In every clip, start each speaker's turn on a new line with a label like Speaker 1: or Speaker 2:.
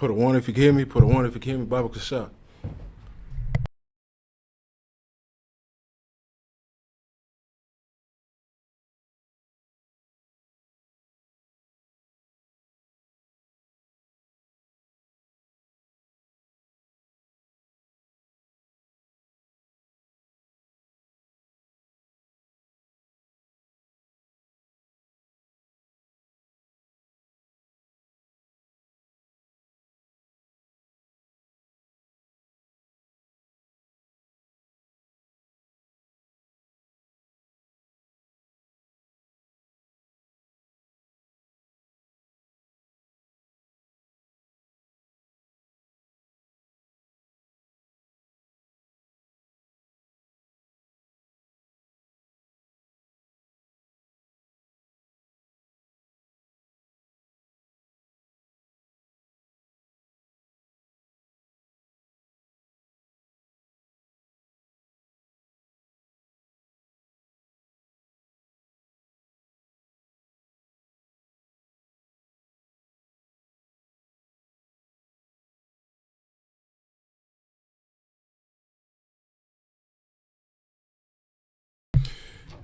Speaker 1: Put a one if you can hear me. Put a one if you can hear me. Bible Kasha.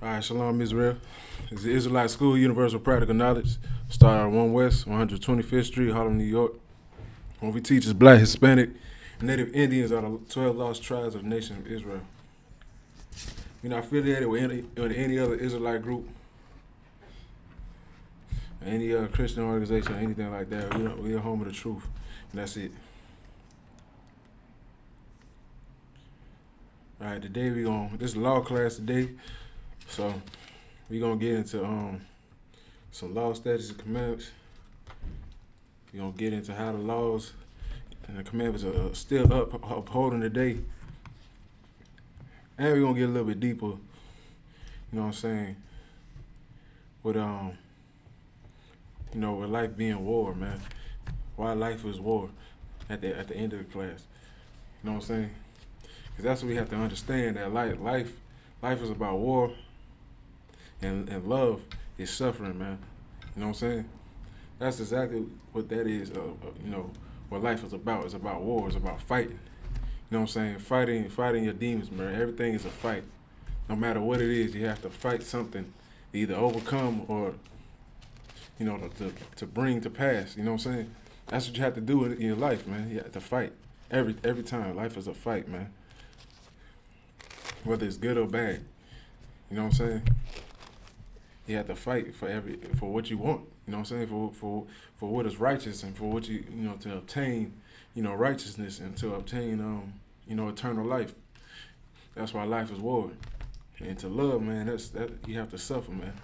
Speaker 1: All right, Shalom, Israel. It's the Israelite School, Universal Practical Knowledge. Start out 1 West, 125th Street, Harlem, New York. What we teach is Black, Hispanic, and Native Indians are the 12 lost tribes of the nation of Israel. We're not affiliated with any other Israelite group, any Christian organization, or anything like that. We're home of the truth, and that's it. All right, today this is law class today. So we're gonna get into some law, statutes, and commandments. We're gonna get into how the laws and the commandments are still upholding today. And we're gonna get a little bit deeper, you know what I'm saying, with with life being war, man. Why life is war at the end of the class. You know what I'm saying? Because that's what we have to understand, that life is about war. And love is suffering, man. You know what I'm saying? That's exactly what that is. What life is about. It's about war. It's about fighting. You know what I'm saying? Fighting your demons, man. Everything is a fight. No matter what it is, you have to fight something, to either overcome or, to bring to pass. You know what I'm saying? That's what you have to do in your life, man. You have to fight every time. Life is a fight, man. Whether it's good or bad. You know what I'm saying? You have to fight for what you want. You know what I'm saying? For what is righteous, and for what to obtain, righteousness, and to obtain eternal life. That's why life is war. And to love, man, that you have to suffer, man.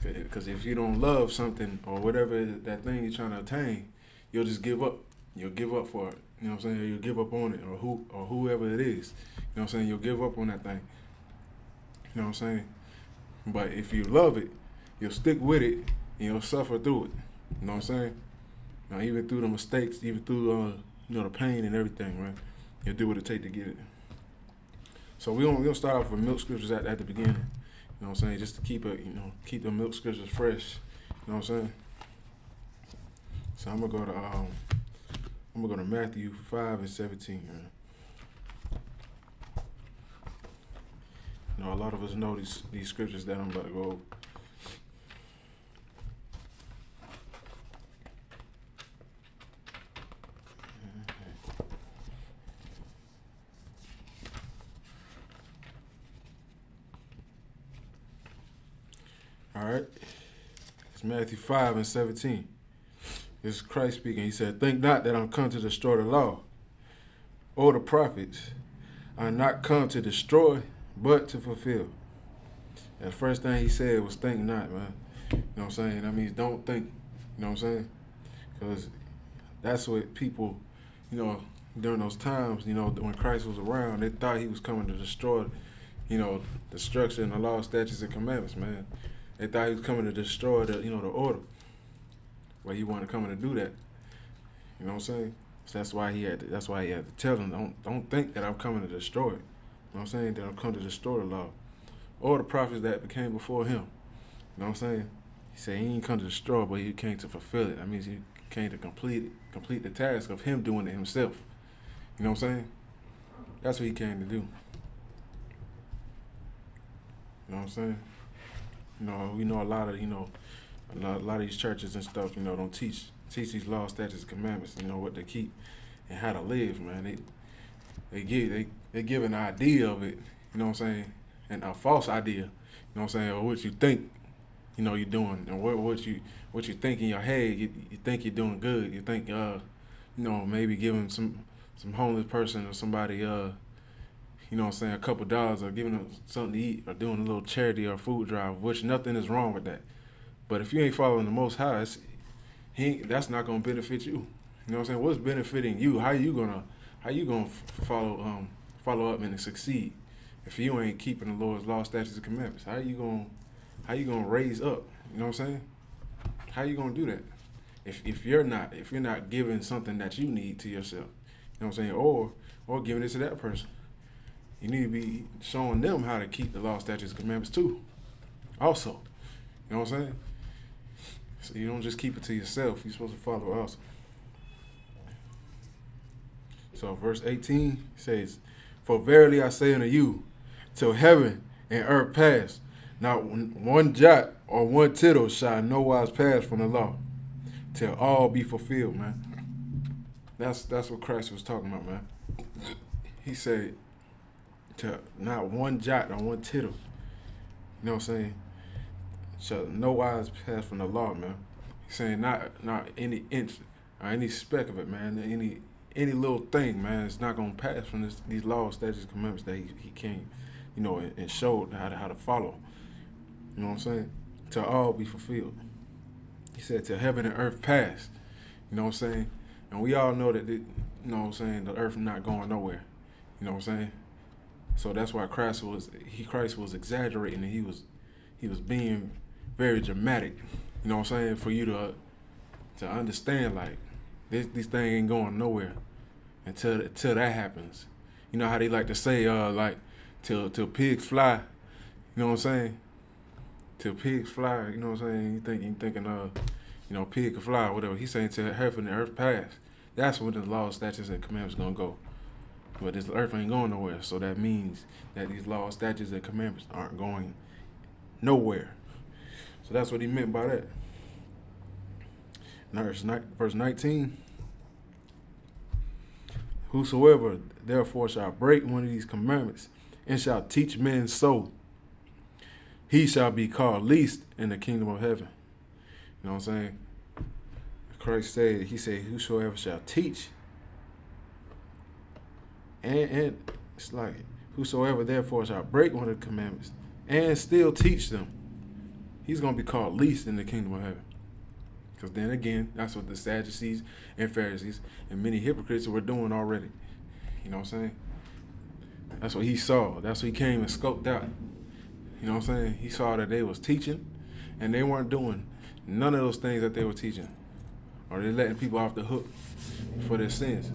Speaker 1: Because if you don't love something or whatever that thing you're trying to attain, you'll just give up. You'll give up for it. You know what I'm saying? You'll give up on it, or whoever it is. You know what I'm saying? You'll give up on that thing. You know what I'm saying? But if you love it, you'll stick with it, and you'll suffer through it. You know what I'm saying? Now, even through the mistakes, even through the pain and everything, right? You'll do what it takes to get it. So we're gonna start off with milk scriptures at the beginning. You know what I'm saying? Just to keep keep the milk scriptures fresh. You know what I'm saying? So I'm gonna go to Matthew 5 and 17. Right? A lot of us know these scriptures that I'm about to go over. All right. It's Matthew 5 and 17. This is Christ speaking. He said, "Think not that I'm come to destroy the law or the prophets. I'm not come to destroy, but to fulfill." And the first thing he said was think not, man. You know what I'm saying? That means don't think. You know what I'm saying? Because that's what people, during those times, when Christ was around, they thought he was coming to destroy, the structure and the law, statutes, and commandments, man. They thought he was coming to destroy the order. But he wasn't coming to do that. You know what I'm saying? So that's why he had to tell them, don't think that I'm coming to destroy it. You know what I'm saying? That I'm coming to destroy the law. Or the prophets that became before him. You know what I'm saying? He said he ain't come to destroy, but he came to fulfill it. That means came to complete the task of him doing it himself. You know what I'm saying? That's what he came to do. You know what I'm saying? You know, we know a lot of these churches and stuff, don't teach these laws, statutes, and commandments, what to keep and how to live, man. They give an idea of it, you know what I'm saying, and a false idea, you know what I'm saying, or what you think, you're doing, and what you think in your head, you think you're doing good, you think, maybe giving some homeless person or somebody, you know what I'm saying, a couple dollars, or giving them something to eat, or doing a little charity or food drive, which nothing is wrong with that. But if you ain't following the Most High, that's not gonna benefit you. You know what I'm saying? What's benefiting you? How you gonna follow up and succeed if you ain't keeping the Lord's law, statutes, and commandments? How you gonna raise up? You know what I'm saying? How you gonna do that if you're not giving something that you need to yourself? You know what I'm saying? Or giving it to that person. You need to be showing them how to keep the law, statutes, and commandments too. Also, you know what I'm saying? So you don't just keep it to yourself. You're supposed to follow also. So verse 18 says, "For verily I say unto you, till heaven and earth pass, not one jot or one tittle shall in no wise pass from the law, till all be fulfilled," man. That's what Christ was talking about, man. He said, to not one jot or one tittle, you know what I'm saying, shall no wise pass from the law, man. He's saying not any inch or any speck of it, man. Any little thing, man, it's not gonna pass from these laws, statutes, commandments that he came, and showed how to follow. You know what I'm saying? Till all be fulfilled. He said, till heaven and earth pass. You know what I'm saying? And we all know that, you know what I'm saying, the earth is not going nowhere. You know what I'm saying? So that's why Christ was exaggerating, and he was being very dramatic. You know what I'm saying? For you to understand, like, this thing ain't going nowhere until that happens. You know how they like to say, like, till pigs fly. You know what I'm saying? Till pigs fly. You know what I'm saying? You thinking, pig can fly or whatever. He's saying till heaven and earth pass. That's when the laws, statutes, and commandments gonna go. But this earth ain't going nowhere. So that means that these laws, statutes, and commandments aren't going nowhere. So that's what he meant by that. Verse 19. "Whosoever therefore shall break one of these commandments and shall teach men so, he shall be called least in the kingdom of heaven." You know what I'm saying? Christ said, he said, "Whosoever shall teach," and it's like, "Whosoever therefore shall break one of the commandments and still teach them, he's going to be called least in the kingdom of heaven." Because then again, that's what the Sadducees and Pharisees and many hypocrites were doing already. You know what I'm saying? That's what he saw. That's what he came and scoped out. You know what I'm saying? He saw that they was teaching and they weren't doing none of those things that they were teaching. Or they're letting people off the hook for their sins.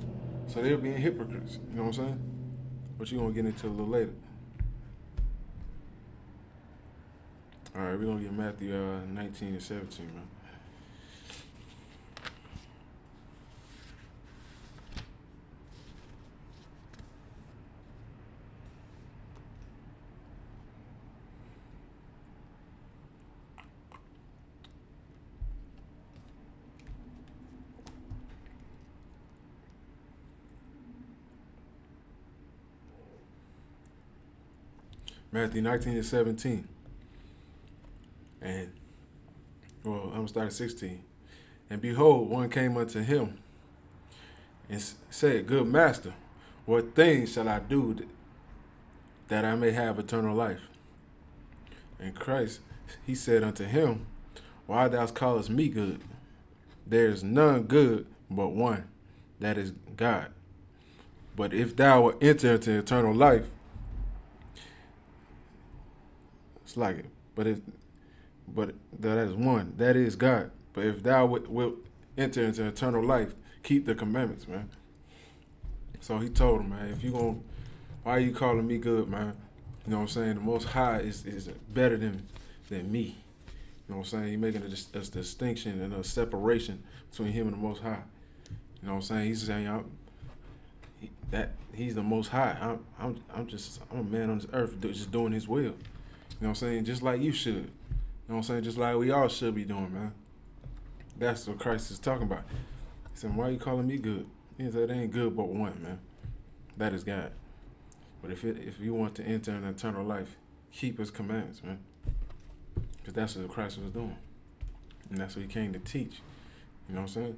Speaker 1: So they're being hypocrites. You know what I'm saying? But you're going to get into a little later. All right, we're going to get Matthew 19 and 17, man. Matthew 19 and 17. And, well, I'm going to start at 16. "And behold, one came unto him and said, Good master, what things shall I do that I may have eternal life? And Christ, he said unto him, Why thou callest me good? There is none good but one, that is God. But if thou wilt enter into eternal life," it's like it, but that is one, that is God. "But if thou wilt enter into eternal life, keep the commandments," man. So he told him, man, why are you calling me good, man? You know what I'm saying? The Most High is better than me. You know what I'm saying? He making a distinction and a separation between him and the Most High. You know what I'm saying? He's saying that he's the Most High. I'm a man on this earth just doing His will. You know what I'm saying? Just like you should. You know what I'm saying? Just like we all should be doing, man. That's what Christ is talking about. He said, "Why are you calling me good?" He said, "It ain't good but one, man. That is God. But if you want to enter an eternal life, keep His commandments, man. Because that's what Christ was doing. And that's what He came to teach. You know what I'm saying?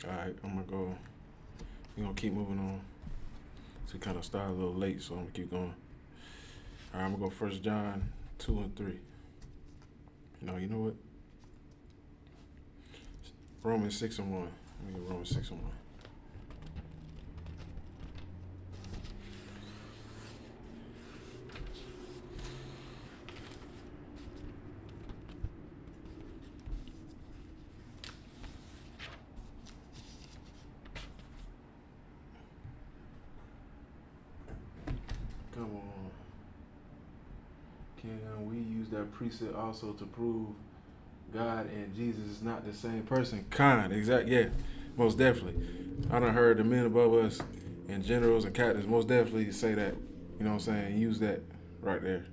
Speaker 1: All right, I'm going to go. We're going to keep moving on. So we kind of started a little late, so I'm going to keep going. All right, I'm going to go 1 John 2 and 3. No, you know what? Romans 6 and 1. Let me go Romans 6 and 1. Come on. Can we use that precept also to prove God and Jesus is not the same person? Yeah, most definitely. I done heard the men above us and generals and captains most definitely say that, you know what I'm saying, use that right there,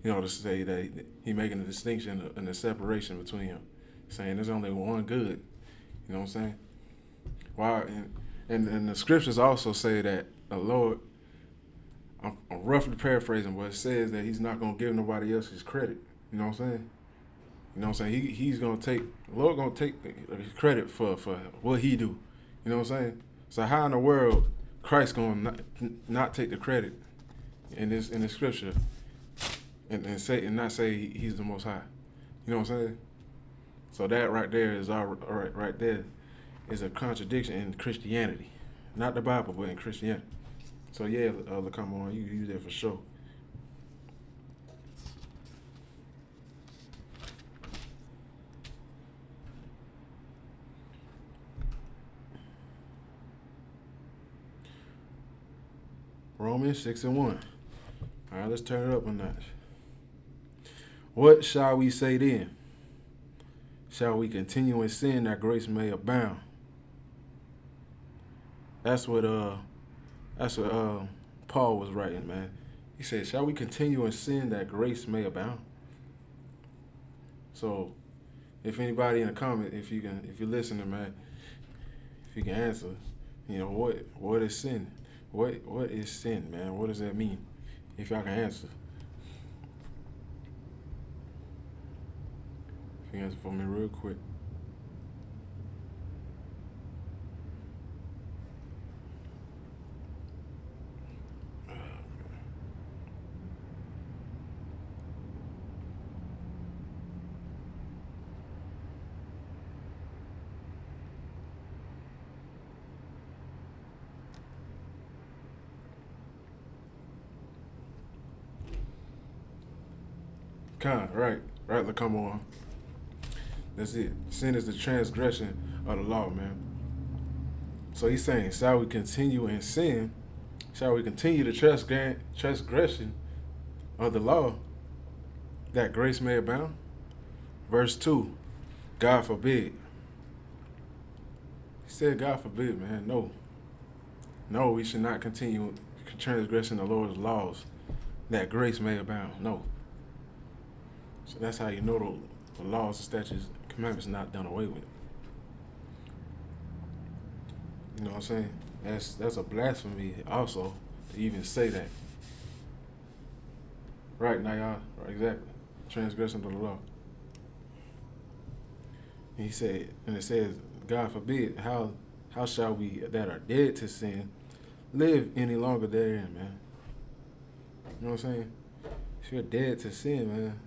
Speaker 1: you know, to say that he making a distinction and a separation between them, saying there's only one good, you know what I'm saying? Why? And the scriptures also say that the Lord, I'm roughly paraphrasing, but it says that He's not going to give nobody else His credit, you know what I'm saying? You know what I'm saying? He's going to take, the Lord going to take credit for what He do. You know what I'm saying? So how in the world Christ going to not take the credit in this scripture and not say He's the Most High? You know what I'm saying? So that right there is right there is a contradiction in Christianity. Not the Bible, but in Christianity. So yeah, come on, you use that for sure. Romans 6 and 1. All right, let's turn it up a notch. What shall we say then? Shall we continue in sin that grace may abound? That's what Paul was writing, man. He said, shall we continue in sin that grace may abound? So if anybody in the comment, if you're listening, man, if you can answer, you know, what is sin? What is sin, man? What does that mean? If y'all can answer. If you answer for me real quick. Right, come on. That's it. Sin is the transgression of the law, man. So he's saying, shall we continue in sin? Shall we continue the transgression of the law that grace may abound? Verse 2, God forbid. He said, God forbid, man. No, we should not continue transgressing the Lord's laws that grace may abound. No. So that's how you know the laws, the statutes, commandments not done away with. You know what I'm saying? That's a blasphemy also to even say that. Right, now y'all, right, exactly. Transgression of the law. And he said, and it says, God forbid, how shall we that are dead to sin live any longer therein, man? You know what I'm saying? If you're dead to sin, man,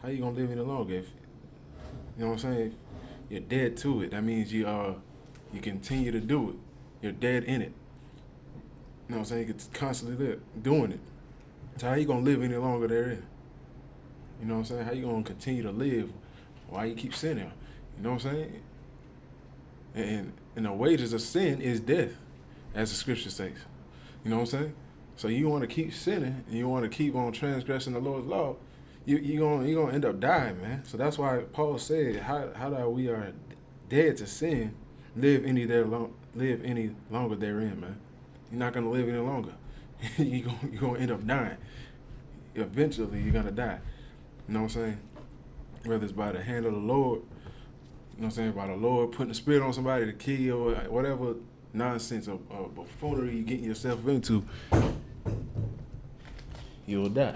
Speaker 1: how you gonna live any longer? If you know what I'm saying, you're dead to it. That means you continue to do it. You're dead in it. You know what I'm saying? You could constantly live doing it. So how you gonna live any longer therein? You know what I'm saying? How you gonna continue to live while you keep sinning? You know what I'm saying? And the wages of sin is death, as the scripture says. You know what I'm saying? So you want to keep sinning, and you want to keep on transgressing the Lord's law, you're gonna end up dying, man. So that's why Paul said, how that we are dead to sin, live any longer therein, man. You're not gonna live any longer. you're gonna end up dying. Eventually, you're gonna die. You know what I'm saying? Whether it's by the hand of the Lord, you know what I'm saying, by the Lord putting the spirit on somebody to kill you, or whatever nonsense or buffoonery you're getting yourself into, you'll die.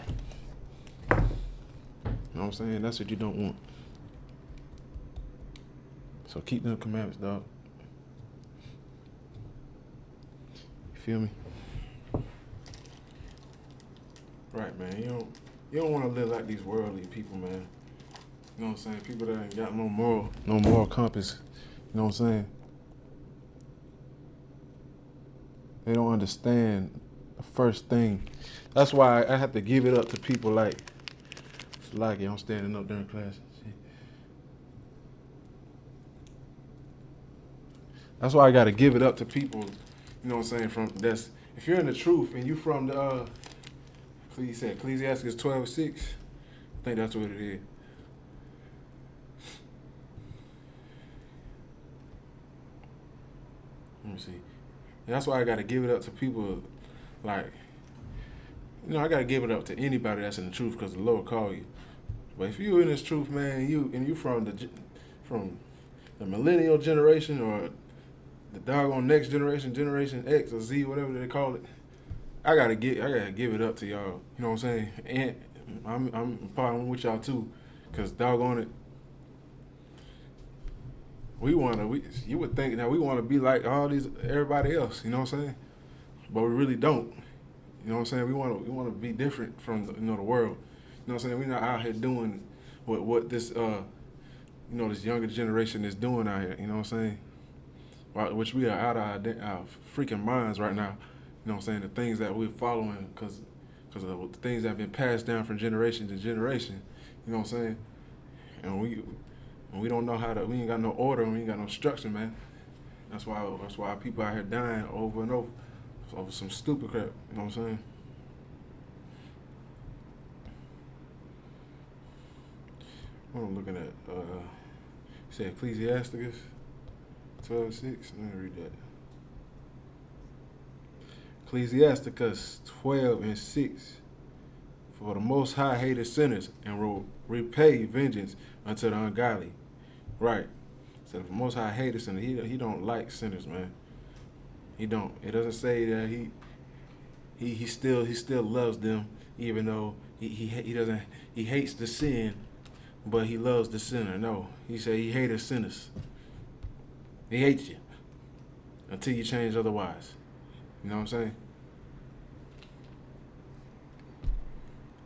Speaker 1: You know what I'm saying? That's what you don't want. So keep them commandments, dog. You feel me? Right, man. You don't want to live like these worldly people, man. You know what I'm saying? People that ain't got no moral compass. You know what I'm saying? They don't understand the first thing. That's why I have to give it up to people like I'm standing up during class. That's why I got to give it up to people, you know what I'm saying, if you're in the truth and you from the, he said Ecclesiastes 12:6, I think that's what it is. Let me see. And that's why I got to give it up to people like, I got to give it up to anybody that's in the truth because the Lord called you. But if you in this truth, man, you from the millennial generation or the doggone next generation, Generation X or Z, whatever they call it, I gotta give it up to y'all. You know what I'm saying? And I'm partnering with y'all too, cause doggone it, you would think that we want to be like everybody else. You know what I'm saying? But we really don't. You know what I'm saying? We want to be different from the world. You know what I'm saying? We're not out here doing what this this younger generation is doing out here. You know what I'm saying? Which we are out of our freaking minds right now. You know what I'm saying? The things that we're following because of the things that have been passed down from generation to generation. You know what I'm saying? And we don't know we ain't got no order, we ain't got no structure, man. That's why people out here dying over and over some stupid crap. You know what I'm saying? What I'm looking at, say Ecclesiastes 12:6. Let me read that. Ecclesiasticus 12:6. For the Most High hated sinners and will repay vengeance unto the ungodly. Right. So the Most High hated sinners. He don't like sinners, man. He don't. It doesn't say that he still loves them, even though he hates the sin, but he loves the sinner. No, he said he hated sinners. He hates you until you change otherwise. You know what I'm saying?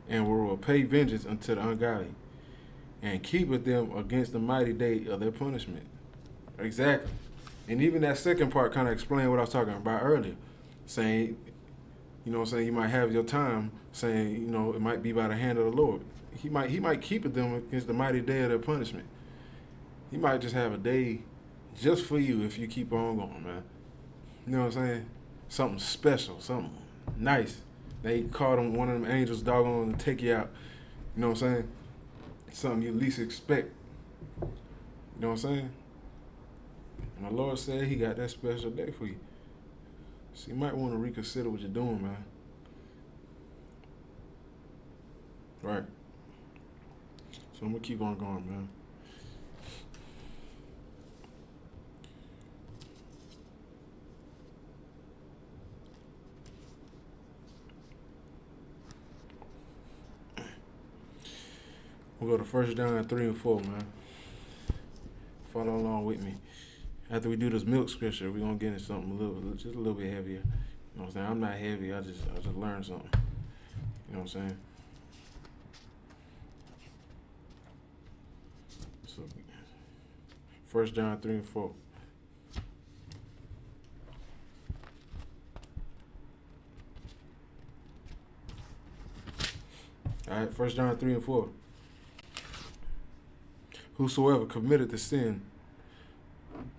Speaker 1: And will repay vengeance unto the ungodly, and keepeth them against the mighty day of their punishment. Exactly. And even that second part kind of explained what I was talking about earlier, saying, you know what I'm saying, you might have your time, saying, it might be by the hand of the Lord. He might keep them against the mighty day of their punishment. He might just have a day just for you if you keep on going, man. You know what I'm saying? Something special, something nice. They called him one of them angels doggone to take you out. You know what I'm saying? Something you least expect. You know what I'm saying? And the Lord said he got that special day for you. So you might want to reconsider what you're doing, man. Right. So I'm going to keep on going, man. We'll go to 1 John 3:4, man. Follow along with me. After we do this milk scripture, we're going to get into something just a little bit heavier. You know what I'm saying? I'm not heavy. I just learned something. You know what I'm saying? So, 1 John 3:4. All right, 1 John 3:4. Whosoever committeth the sin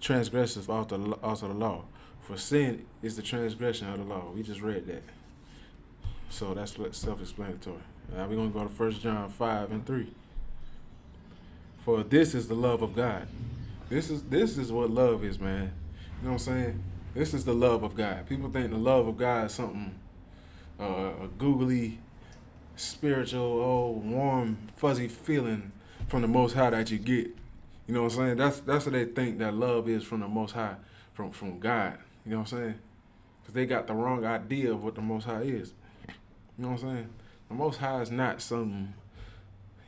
Speaker 1: transgresseth also the law. For sin is the transgression of the law. We just read that. So that's self-explanatory. Now we're going to go to 1 John 5:3. For this is the love of God. This is what love is, man. You know what I'm saying? This is the love of God. People think the love of God is something a googly, spiritual, warm, fuzzy feeling from the Most High that you get. You know what I'm saying? That's what they think that love is from the Most High, from God. You know what I'm saying? Because they got the wrong idea of what the Most High is. You know what I'm saying? The Most High is not some.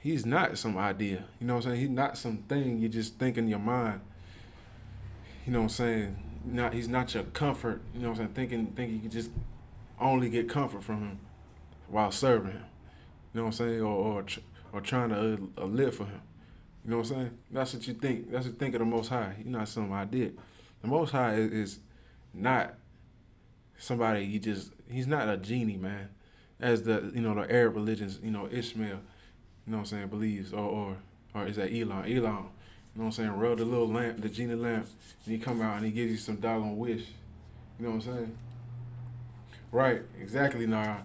Speaker 1: He's not some idea. You know what I'm saying? He's not something you just think in your mind. You know what I'm saying? He's not your comfort. You know what I'm saying? Thinking you can just only get comfort from him while serving him. You know what I'm saying? Or trying to live for him. You know what I'm saying? That's what you think. That's what you think of the Most High. He's not some idea. The Most High is not somebody he's not a genie, man. As the Arab religions, Ishmael, you know what I'm saying, believes, or is that Elon? You know what I'm saying, rub the little lamp, the genie lamp, and he come out and he gives you some doggone wish. You know what I'm saying? Right, exactly, nah.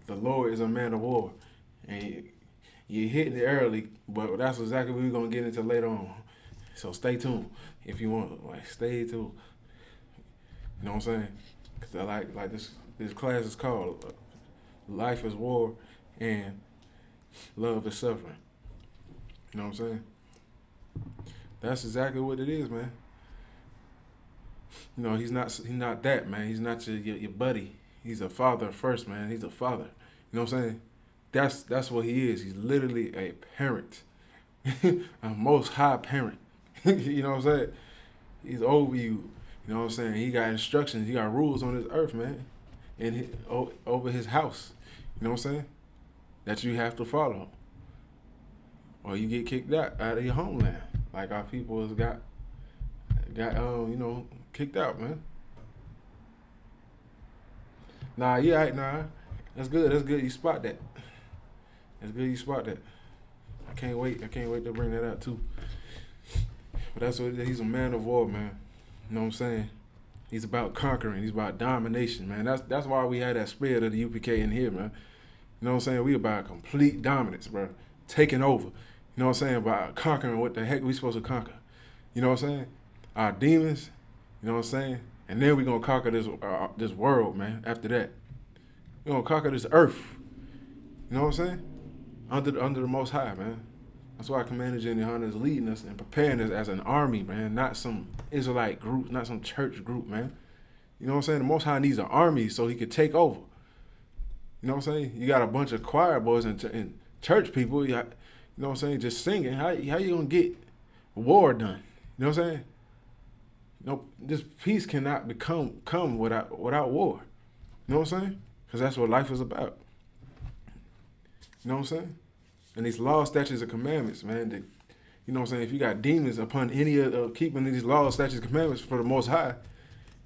Speaker 1: The Lord is a man of war. And you're hitting it early, but that's exactly what we're going to get into later on. So stay tuned if you want, stay tuned. You know what I'm saying? Because I like this class is called Life is War and Love is Suffering. You know what I'm saying? That's exactly what it is, man. He's not that, man. He's not your buddy. He's a father first, man. He's a father. You know what I'm saying? That's what he is. He's literally a parent. A most high parent. You know what I'm saying? He's over you. You know what I'm saying? He got instructions. He got rules on this earth, man. And over his house. You know what I'm saying? That you have to follow. Or you get kicked out of your homeland. Like our people has got kicked out, man. Nah. That's good. You spot that. That's good you spot that. I can't wait to bring that out too. But that's what he's a man of war, man. You know what I'm saying? He's about conquering. He's about domination, man. That's why we had that spirit of the UPK in here, man. You know what I'm saying? We about complete dominance, bro. Taking over. You know what I'm saying? About conquering what the heck we supposed to conquer. You know what I'm saying? Our demons. You know what I'm saying? And then we're going to conquer this world, man, after that. We're going to conquer this earth. You know what I'm saying? Under the Most High, man. That's why Commander General YAHANNA is leading us and preparing us as an army, man, not some Israelite group, not some church group, man. You know what I'm saying? The Most High needs an army so he could take over. You know what I'm saying? You got a bunch of choir boys and church people, you know what I'm saying, just singing. How you going to get war done? You know what I'm saying? This peace cannot come without war. You know what I'm saying? Because that's what life is about. You know what I'm saying? And these laws, statutes, and commandments, man, you know what I'm saying? If you got demons upon any of keeping these laws, statutes, and commandments for the Most High,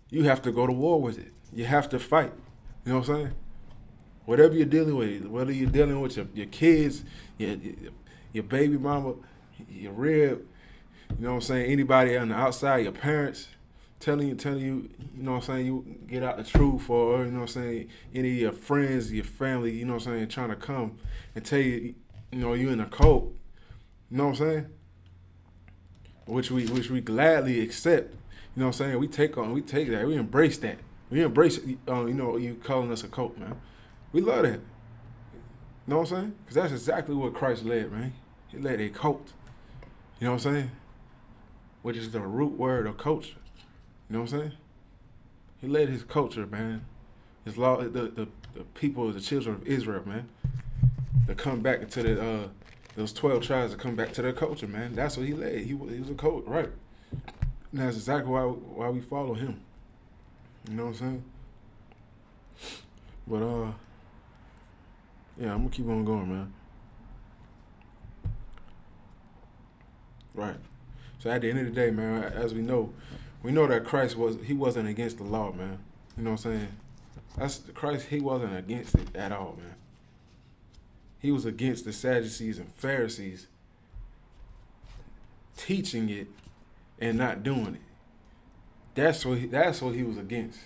Speaker 1: you have to go to war with it. You have to fight. You know what I'm saying? Whatever you're dealing with, whether you're dealing with your kids, your baby mama, your rib, you know what I'm saying? Anybody on the outside, your parents, telling you, you know what I'm saying, you get out the truth, or, you know what I'm saying, any of your friends, your family, you know what I'm saying, trying to come and tell you, you in a cult, you know what I'm saying? Which we gladly accept, you know what I'm saying? We take that, we embrace that. We embrace, you calling us a cult, man. We love that. You know what I'm saying? Because that's exactly what Christ led, man. He led a cult. You know what I'm saying? Which is the root word of culture. You know what I'm saying? He led his culture, man. His law, the people, the children of Israel, man, to come back into those 12 tribes to come back to their culture, man. That's what he led. He was a cult, right? And that's exactly why we follow him. You know what I'm saying? But yeah, I'm gonna keep on going, man. Right. So at the end of the day, man, as we know that Christ wasn't against the law, man. You know what I'm saying? That's Christ. He wasn't against it at all, man. He was against the Sadducees and Pharisees teaching it and not doing it. That's what he was against.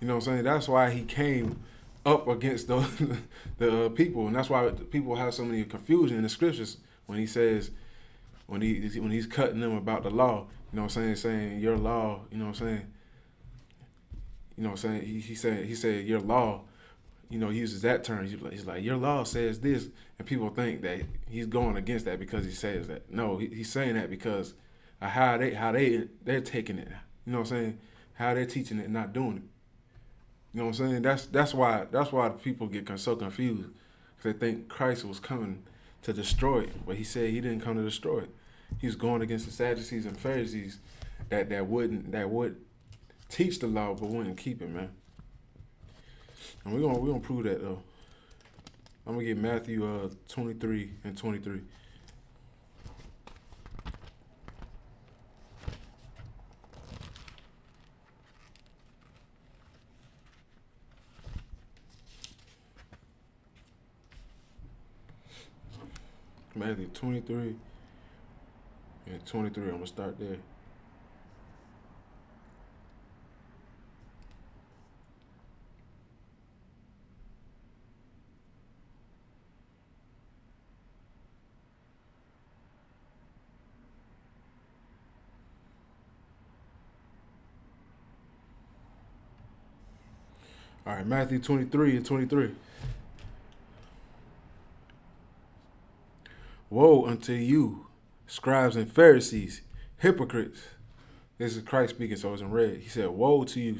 Speaker 1: You know what I'm saying? That's why he came up against the people, and that's why people have so many confusion in the scriptures when he says when he's cutting them about the law. You know what I'm saying your law. You know what I'm saying. You know what I'm saying. He said your law. You know, he uses that term. He's like, your law says this, and people think that he's going against that because he says that. No, he's saying that because of how they're taking it. You know what I'm saying? How they're teaching it and not doing it. You know what I'm saying? That's why people get so confused, because they think Christ was coming to destroy it, but he said he didn't come to destroy it. He was going against the Sadducees and Pharisees that would teach the law but wouldn't keep it, man. And we're gonna prove that though. I'm gonna get Matthew 23 and 23. Matthew 23 and 23. I'm gonna start there. All right, Matthew 23 and 23. Woe unto you, scribes and Pharisees, hypocrites. This is Christ speaking, so it's in red. He said, woe to you,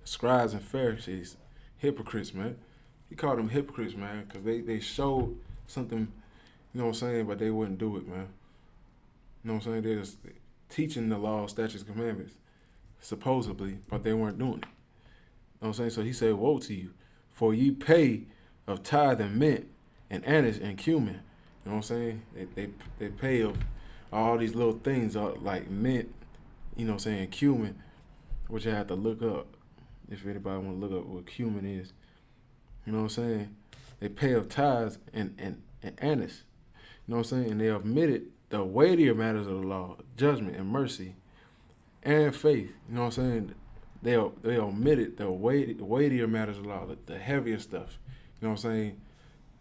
Speaker 1: scribes and Pharisees, hypocrites, man. He called them hypocrites, man, because they showed something, you know what I'm saying, but they wouldn't do it, man. You know what I'm saying? They're just teaching the law, statutes, commandments, supposedly, but they weren't doing it. You know what I'm saying? So he said, woe to you, for ye pay of tithe and mint and anise and cumin. You know what I'm saying? They pay of all these little things like mint, you know what I'm saying, cumin, which I have to look up if anybody want to look up what cumin is. You know what I'm saying? They pay of tithes and anise. You know what I'm saying? And they omitted the weightier matters of the law, judgment and mercy and faith. You know what I'm saying? They omitted the weightier matters of the law, the heavier stuff. You know what I'm saying?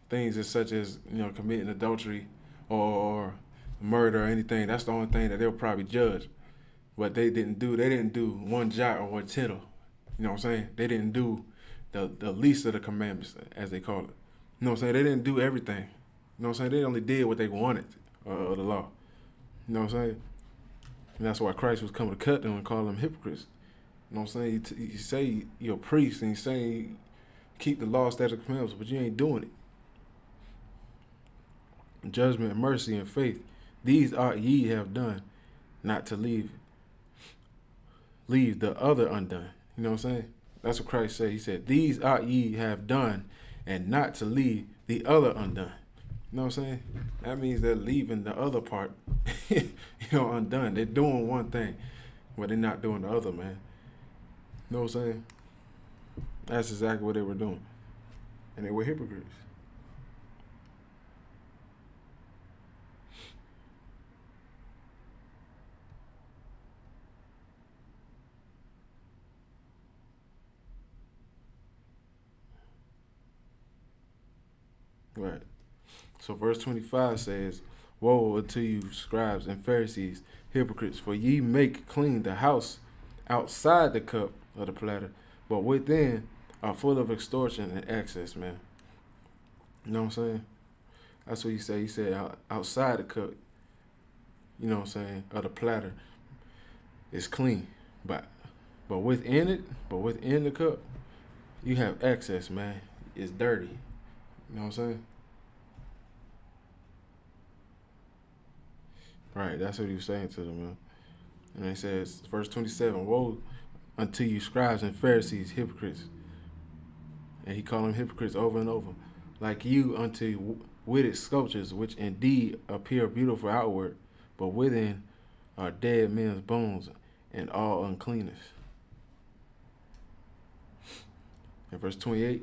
Speaker 1: Things as such as, you know, committing adultery or murder or anything. That's the only thing that they'll probably judge. But they didn't do one jot or one tittle. You know what I'm saying? They didn't do the least of the commandments, as they call it. You know what I'm saying? They didn't do everything. You know what I'm saying? They only did what they wanted of the law. You know what I'm saying? And that's why Christ was coming to cut them and call them hypocrites. You know what I'm saying? You say you're a priest and you say you keep the law, statutes, commandments, but you ain't doing it. Judgment, mercy, and faith, these ought ye have done, not to leave the other undone. You know what I'm saying? That's what Christ said. He said, these ought ye have done, and not to leave the other undone. You know what I'm saying? That means they're leaving the other part, undone. They're doing one thing, but they're not doing the other, man. You know what I'm saying? That's exactly what they were doing. And they were hypocrites. Right. So verse 25 says, woe unto you, scribes and Pharisees, hypocrites, for ye make clean the house outside the cup of the platter, but within are full of extortion and excess, man. You know what I'm saying? That's what he said. He said outside the cup, you know what I'm saying, of the platter is clean. But within the cup, you have excess, man. It's dirty. You know what I'm saying? Right, that's what he was saying to them, man. And it says, verse 27, woe unto you, scribes and Pharisees, hypocrites. And he called them hypocrites over and over. Like you unto witted sculptures, which indeed appear beautiful outward, but within are dead men's bones and all uncleanness. And verse 28,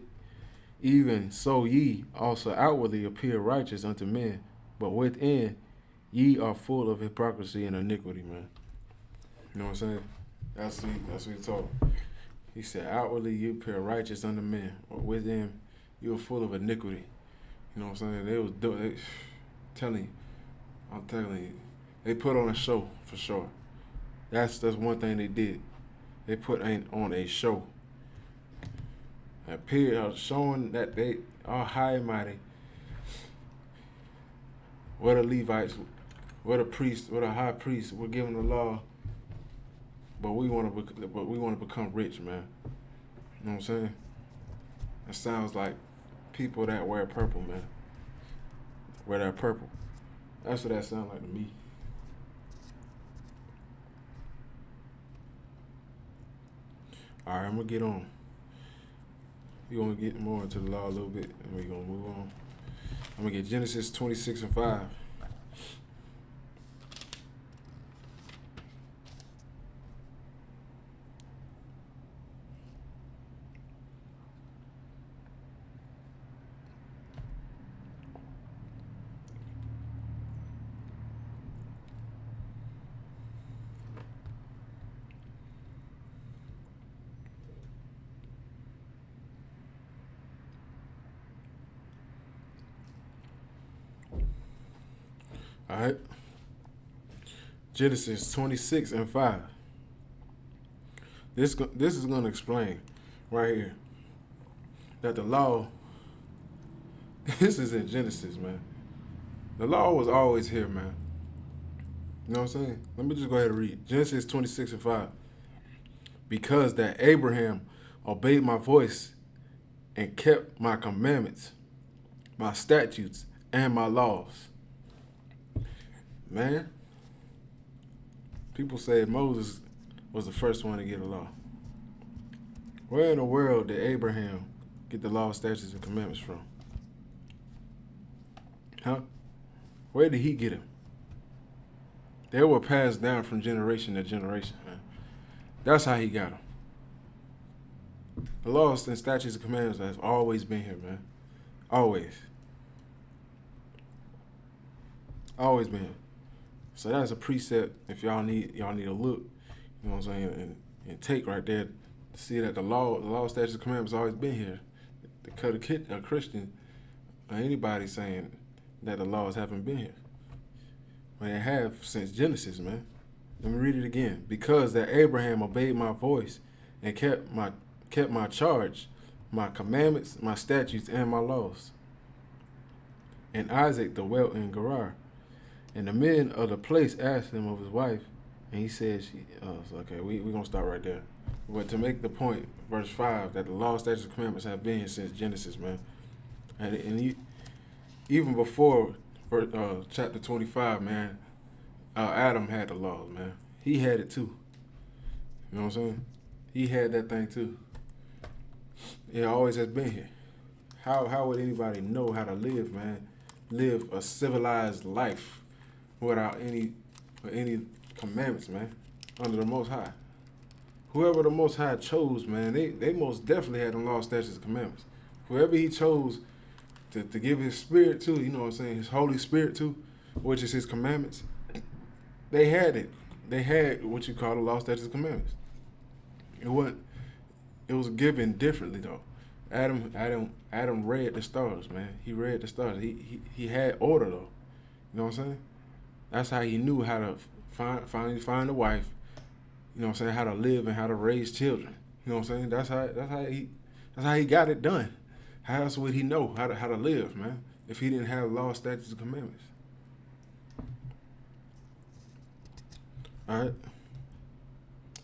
Speaker 1: even so ye also outwardly appear righteous unto men, but within ye are full of hypocrisy and iniquity, man. You know what I'm saying? That's what he taught. He said, outwardly you appear righteous unto men, but within you are full of iniquity. You know what I'm saying? They was doing, telling you, I'm telling you, they put on a show for sure. That's one thing they did. They put on a show. Appear showing that they are high and mighty. What the Levites, what a priest, what a high priest, we're given the law, but we want to become rich, man. You know what I'm saying? It sounds like people that wear purple, man. Wear that purple. That's what that sounds like to me. All right, I'm gonna get on. We're gonna get more into the law a little bit, and we're gonna move on. I'm gonna get Genesis 26:5. All right. Genesis 26:5. This is going to explain right here that the law, this is in Genesis, man. The law was always here, man. You know what I'm saying? Let me just go ahead and read. Genesis 26:5. Because that Abraham obeyed my voice and kept my commandments, my statutes, and my laws. Man, people say Moses was the first one to get a law. Where in the world did Abraham get the law, statutes, and commandments from? Huh? Where did he get them? They were passed down from generation to generation, man. That's how he got them. The laws and statutes and commandments have always been here, man. Always. Always been here. So that's a precept if y'all need a look, you know what I'm saying, and take right there to see that the law, statutes, and commandments always been here. To cut a Christian or anybody saying that the laws haven't been here. But they have since Genesis, man. Let me read it again. Because that Abraham obeyed my voice and kept my charge, my commandments, my statutes, and my laws. And Isaac dwelt in Gerar. And the men of the place asked him of his wife, and he said, okay, we're going to start right there. But to make the point, verse 5, that the law, statutes, and commandments have been here since Genesis, man. And even before chapter 25, man, Adam had the laws, man. He had it too. You know what I'm saying? He had that thing too. It always has been here. How would anybody know how to live, man? Live a civilized life without any commandments, man, under the Most High. Whoever the Most High chose, man, they most definitely had the law, statutes, and commandments. Whoever he chose to give his spirit to, you know what I'm saying, his Holy Spirit to, which is his commandments, they had it. They had what you call the law, statutes, and commandments. It was given differently though. Adam read the stars, man. He read the stars. He had order though. You know what I'm saying? That's how he knew how to finally find a wife. You know what I'm saying? How to live and how to raise children. You know what I'm saying? That's how he got it done. How else would he know how to live, man? If he didn't have law, statutes, and commandments. All right.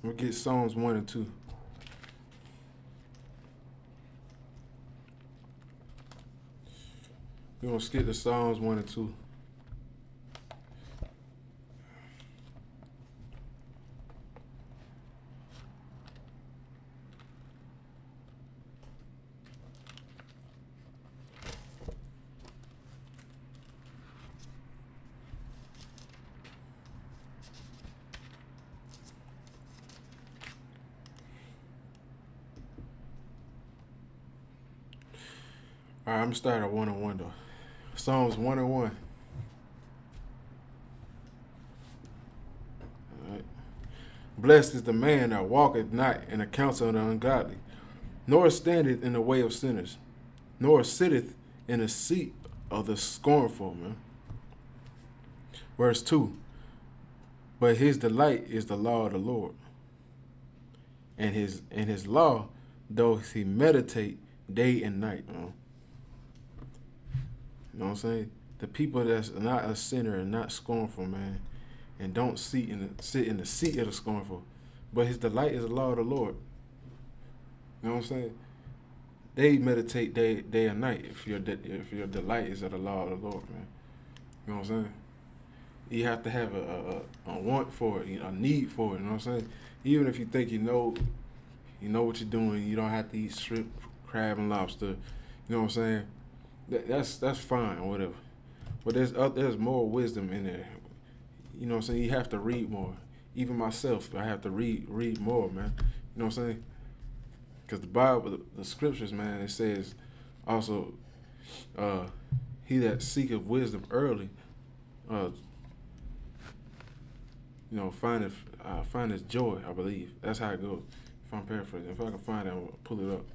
Speaker 1: We'll get Psalms 1 and 2. We're going to skip to Psalms 1 and 2. All right, I'm going to start at 1 and 1 though. Psalms 1 and 1. All right. Blessed is the man that walketh not in the counsel of the ungodly, nor standeth in the way of sinners, nor sitteth in the seat of the scornful, man. Verse 2, but his delight is the law of the Lord, and his law doth he meditate day and night, man. You know what I'm saying? The people that's not a sinner and not scornful, man, and don't sit in the seat of the scornful, but his delight is the law of the Lord. You know what I'm saying? They meditate day and night if your delight is of the law of the Lord, man. You know what I'm saying? You have to have a want for it, a need for it. You know what I'm saying? Even if you think you know what you're doing, you don't have to eat shrimp, crab, and lobster. You know what I'm saying? That's fine or whatever. But there's more wisdom in there. You know what I'm saying? You have to read more. Even myself, I have to read more, man. You know what I'm saying? Because the Bible, the scriptures, man, it says also, he that seeketh wisdom early, findeth joy, I believe. That's how it goes. If I'm paraphrasing. If I can find it, I'll pull it up.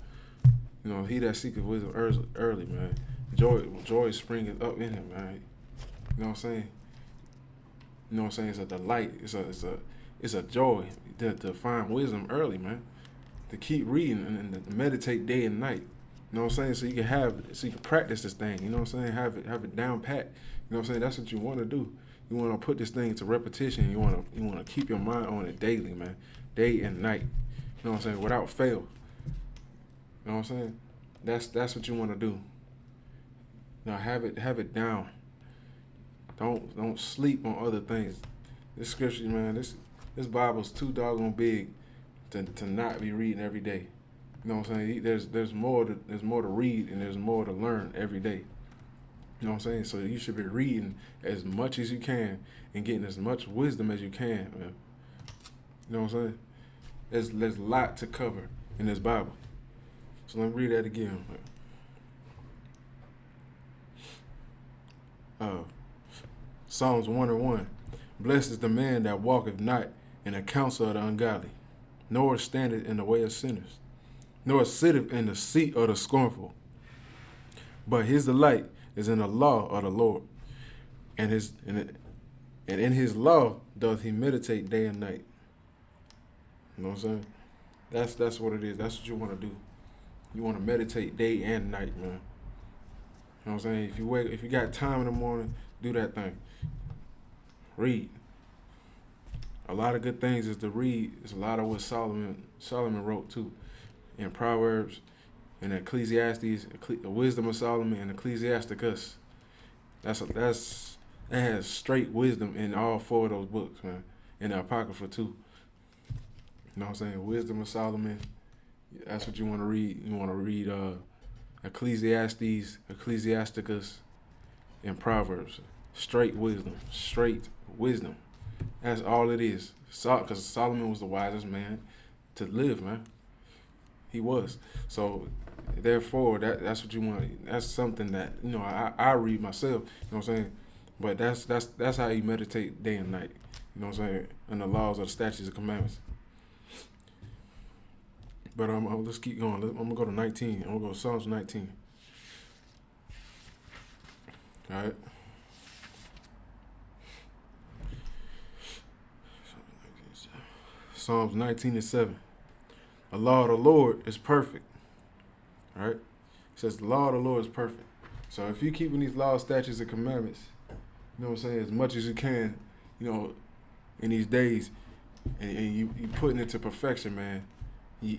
Speaker 1: You know, he that seeketh wisdom early, man. Joy springeth up in him, man. You know what I'm saying? You know what I'm saying? It's a delight. It's a joy to find wisdom early, man. To keep reading and to meditate day and night. You know what I'm saying? So you can practice this thing. You know what I'm saying? Have it down pat. You know what I'm saying? That's what you want to do. You want to put this thing into repetition. You want to keep your mind on it daily, man. Day and night. You know what I'm saying? Without fail. You know what I'm saying? That's what you want to do. Now have it down. Don't sleep on other things. This scripture, man, this Bible's too doggone big to not be reading every day. You know what I'm saying? There's more to read and there's more to learn every day. You know what I'm saying? So you should be reading as much as you can and getting as much wisdom as you can, man. You know what I'm saying? There's a lot to cover in this Bible. So let me read that again. Psalms 1:1. Blessed is the man that walketh not in the counsel of the ungodly, nor standeth in the way of sinners, nor sitteth in the seat of the scornful. But his delight is in the law of the Lord, and in his law doth he meditate day and night. You know what I'm saying? That's what it is. That's what you want to do. You want to meditate day and night, man. You know what I'm saying? If you got time in the morning, do that thing. Read. A lot of good things is to read. It's a lot of what Solomon wrote too, in Proverbs, in Ecclesiastes, the Wisdom of Solomon, and Ecclesiasticus. That has straight wisdom in all four of those books, man. In the Apocrypha too. You know what I'm saying? Wisdom of Solomon. That's what you want to read. You want to read Ecclesiastes, Ecclesiasticus, and Proverbs. Straight wisdom. That's all it is. Because Solomon was the wisest man to live, man. He was. So, therefore, that's what you want. That's something that, I read myself. You know what I'm saying? But that's how you meditate day and night. You know what I'm saying? And the laws of the statutes and commandments. But let's keep going. I'm going to go to 19. I'm going to go to Psalms 19. All right. Psalms 19:7. The law of the Lord is perfect. All right. It says the law of the Lord is perfect. So if you're keeping these laws, statutes, and commandments, you know what I'm saying, as much as you can, in these days, and you putting it to perfection, man, you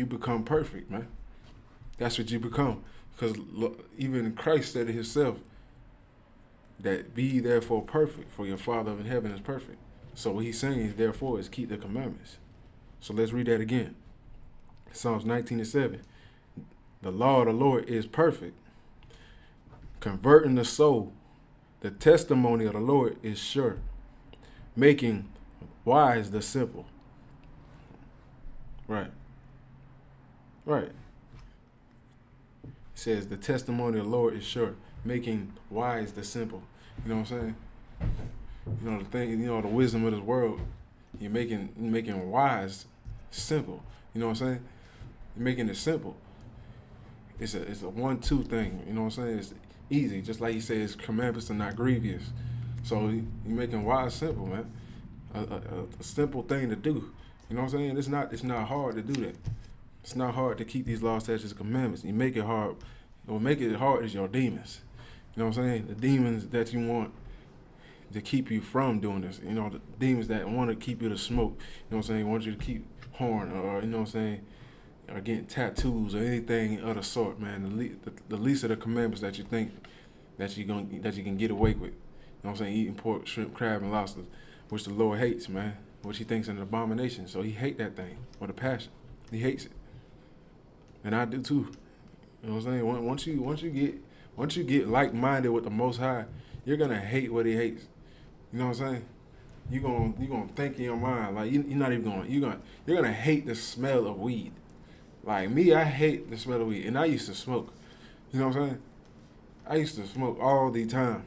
Speaker 1: become perfect, man. That's what you become. Because even Christ said it himself, that be ye therefore perfect, for your Father in heaven is perfect. So what he's saying, therefore, is keep the commandments. So let's read that again. Psalms 19:7. The law of the Lord is perfect, converting the soul. The testimony of the Lord is sure, making wise the simple. Right. It says the testimony of the Lord is sure, making wise the simple. You know what I'm saying? The wisdom of this world You're making wise simple. You know what I'm saying? You're making it simple. It's a 1-2 thing. You know what I'm saying? It's easy. Just like he says, commandments are not grievous. So you're making wise simple, man. A simple thing to do. You know what I'm saying? It's not hard to do that. It's not hard to keep these laws, statutes, and commandments. You make it hard. What make it hard is your demons. You know what I'm saying? The demons that you want to keep you from doing this. You know, the demons that want to keep you to smoke. You know what I'm saying? Want you to keep porn, or you know what I'm saying, or getting tattoos or anything of the sort, man. The least of the commandments that you think that you can get away with. You know what I'm saying? Eating pork, shrimp, crab, and lobsters, which the Lord hates, man. Which he thinks is an abomination. So he hate that thing with a passion. He hates it, and I do too. You know what I'm saying? Once you get like-minded with the Most High, you're gonna hate what he hates. You know what I'm saying? You're gonna think in your mind like you're not even going. You're gonna hate the smell of weed. Like me, I hate the smell of weed, and I used to smoke. You know what I'm saying? I used to smoke all the time.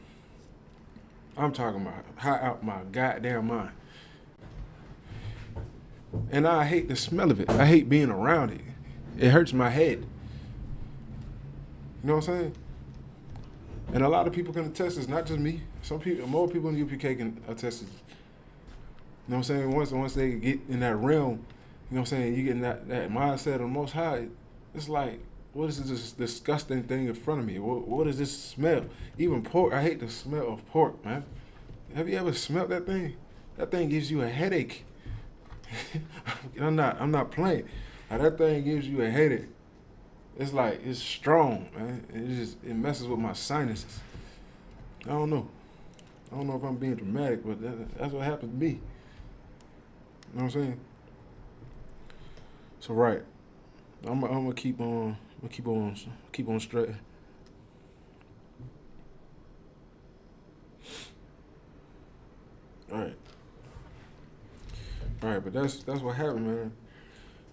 Speaker 1: I'm talking about high out my goddamn mind. And I hate the smell of it. I hate being around it. It hurts my head. You know what I'm saying? And a lot of people can attest this, not just me. More people in U.P.K. can attest this. You know what I'm saying? Once they get in that realm, you know what I'm saying, you get in that mindset of the Most High, it's like, what is this disgusting thing in front of me? What does this smell? Even pork, I hate the smell of pork, man. Have you ever smelled that thing? That thing gives you a headache. I'm not playing. Now, that thing gives you a headache. It's like, it's strong, man. It messes with my sinuses. I don't know if I'm being dramatic, but that's what happened to me. You know what I'm saying? So right, I'm gonna keep on straight. All right, but that's what happened, man.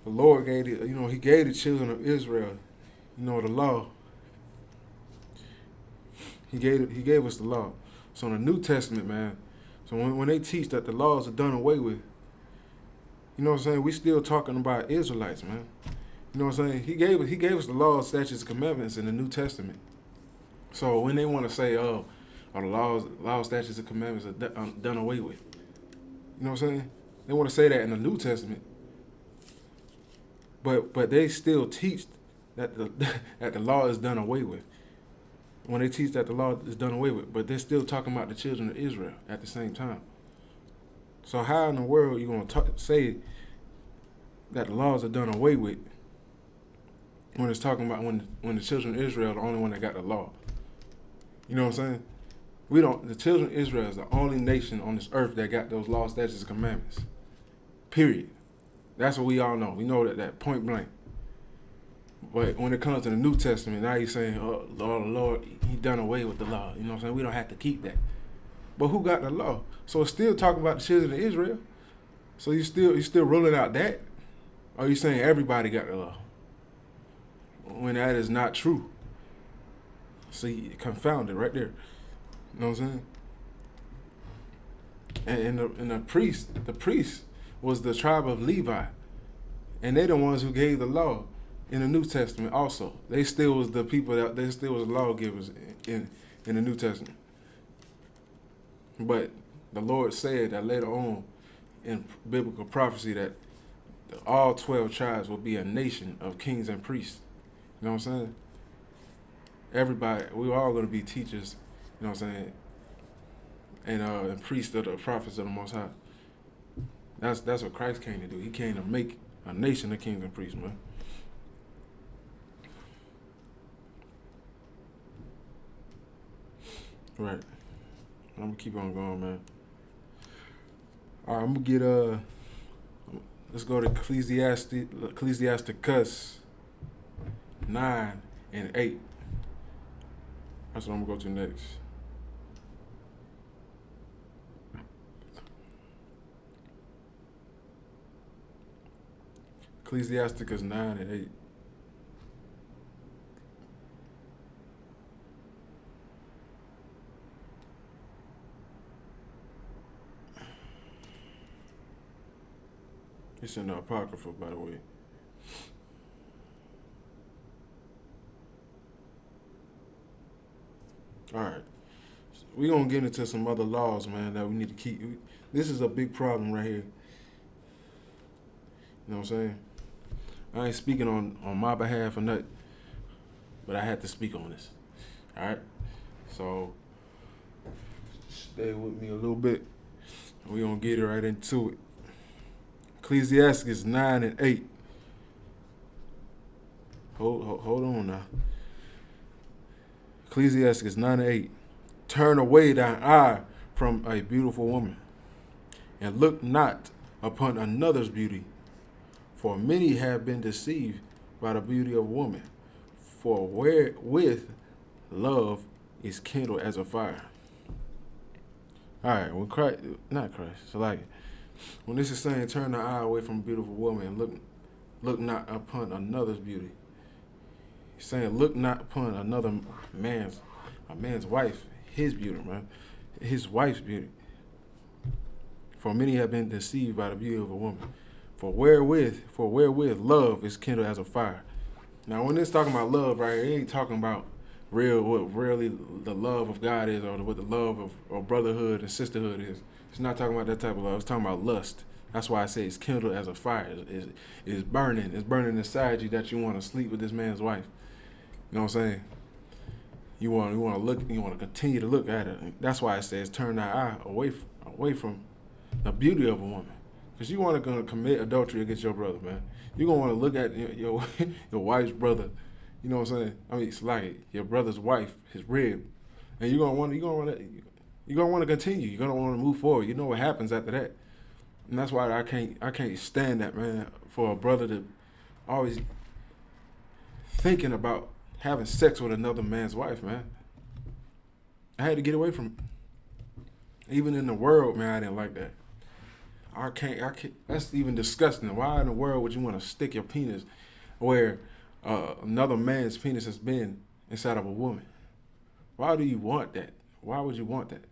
Speaker 1: The Lord gave it, he gave the children of Israel, the law. He gave us the law. So in the New Testament, man, so when they teach that the laws are done away with, you know what I'm saying, we still talking about Israelites, man. You know what I'm saying? He gave us the laws, statutes, commandments in the New Testament. So when they want to say, the laws, statutes, and commandments are done away with, you know what I'm saying? They want to say that in the New Testament, but they still teach that the law is done away with. When they teach that the law is done away with, but they're still talking about the children of Israel at the same time. So how in the world are you going to say that the laws are done away with when it's talking about when the children of Israel are the only one that got the law? You know what I'm saying? The children of Israel is the only nation on this earth that got those laws, statutes, and commandments. Period. That's what we all know. We know that point blank. But when it comes to the New Testament, now he's saying, the Lord, he done away with the law. You know what I'm saying? We don't have to keep that. But who got the law? So it's still talking about the children of Israel. So you still ruling out that? Or are you saying everybody got the law? When that is not true. See, confounded right there. You know what I'm saying? And the priest was the tribe of Levi. And they're the ones who gave the law in the New Testament also. They still was the people they still was lawgivers in the New Testament. But the Lord said that later on in biblical prophecy that all 12 tribes will be a nation of kings and priests. You know what I'm saying? Everybody, we're all going to be teachers, you know what I'm saying, and priests of the prophets of the Most High. That's what Christ came to do. He came to make a nation of kings and priests, man. Right. I'm gonna keep on going, man. All right, I'm gonna get let's go to Ecclesiasticus 9 and 8. That's what I'm gonna go to next. Ecclesiasticus 9 and 8. It's in the Apocrypha, by the way. All right. We're going to get into some other laws, man, that we need to keep. This is a big problem right here. You know what I'm saying? I ain't speaking on my behalf or nothing, but I had to speak on this. All right? So, stay with me a little bit. We're going to get right into it. Ecclesiastes 9 and 8. Hold on now. Ecclesiastes 9 and 8. Turn away thine eye from a beautiful woman, and look not upon another's beauty. For many have been deceived by the beauty of woman. For wherewith love is kindled as a fire. All right, when Christ, not Christ, so like when this is saying turn the eye away from a beautiful woman and look not upon another's beauty. He's saying look not upon another man's wife, his beauty, man, his wife's beauty. For many have been deceived by the beauty of a woman. For wherewith love is kindled as a fire. Now, when it's talking about love right here, it ain't talking about what really the love of God is, or what the love of brotherhood and sisterhood is. It's not talking about that type of love. It's talking about lust. That's why I say it's kindled as a fire. It's burning. It's burning inside you that you want to sleep with this man's wife. You know what I'm saying? You want to look. You want to continue to look at it. That's why it says turn thy eye away from the beauty of a woman. Because you want to commit adultery against your brother, man. You're going to want to look at your wife's brother. You know what I'm saying? I mean, it's like your brother's wife, his rib. And you're going to want to continue. You're going to want to move forward. You know what happens after that. And that's why I can't stand that, man, for a brother to always thinking about having sex with another man's wife, man. I had to get away from it. Even in the world, man, I didn't like that. I can't. That's even disgusting. Why in the world would you want to stick your penis where another man's penis has been inside of a woman? Why do you want that? Why would you want that?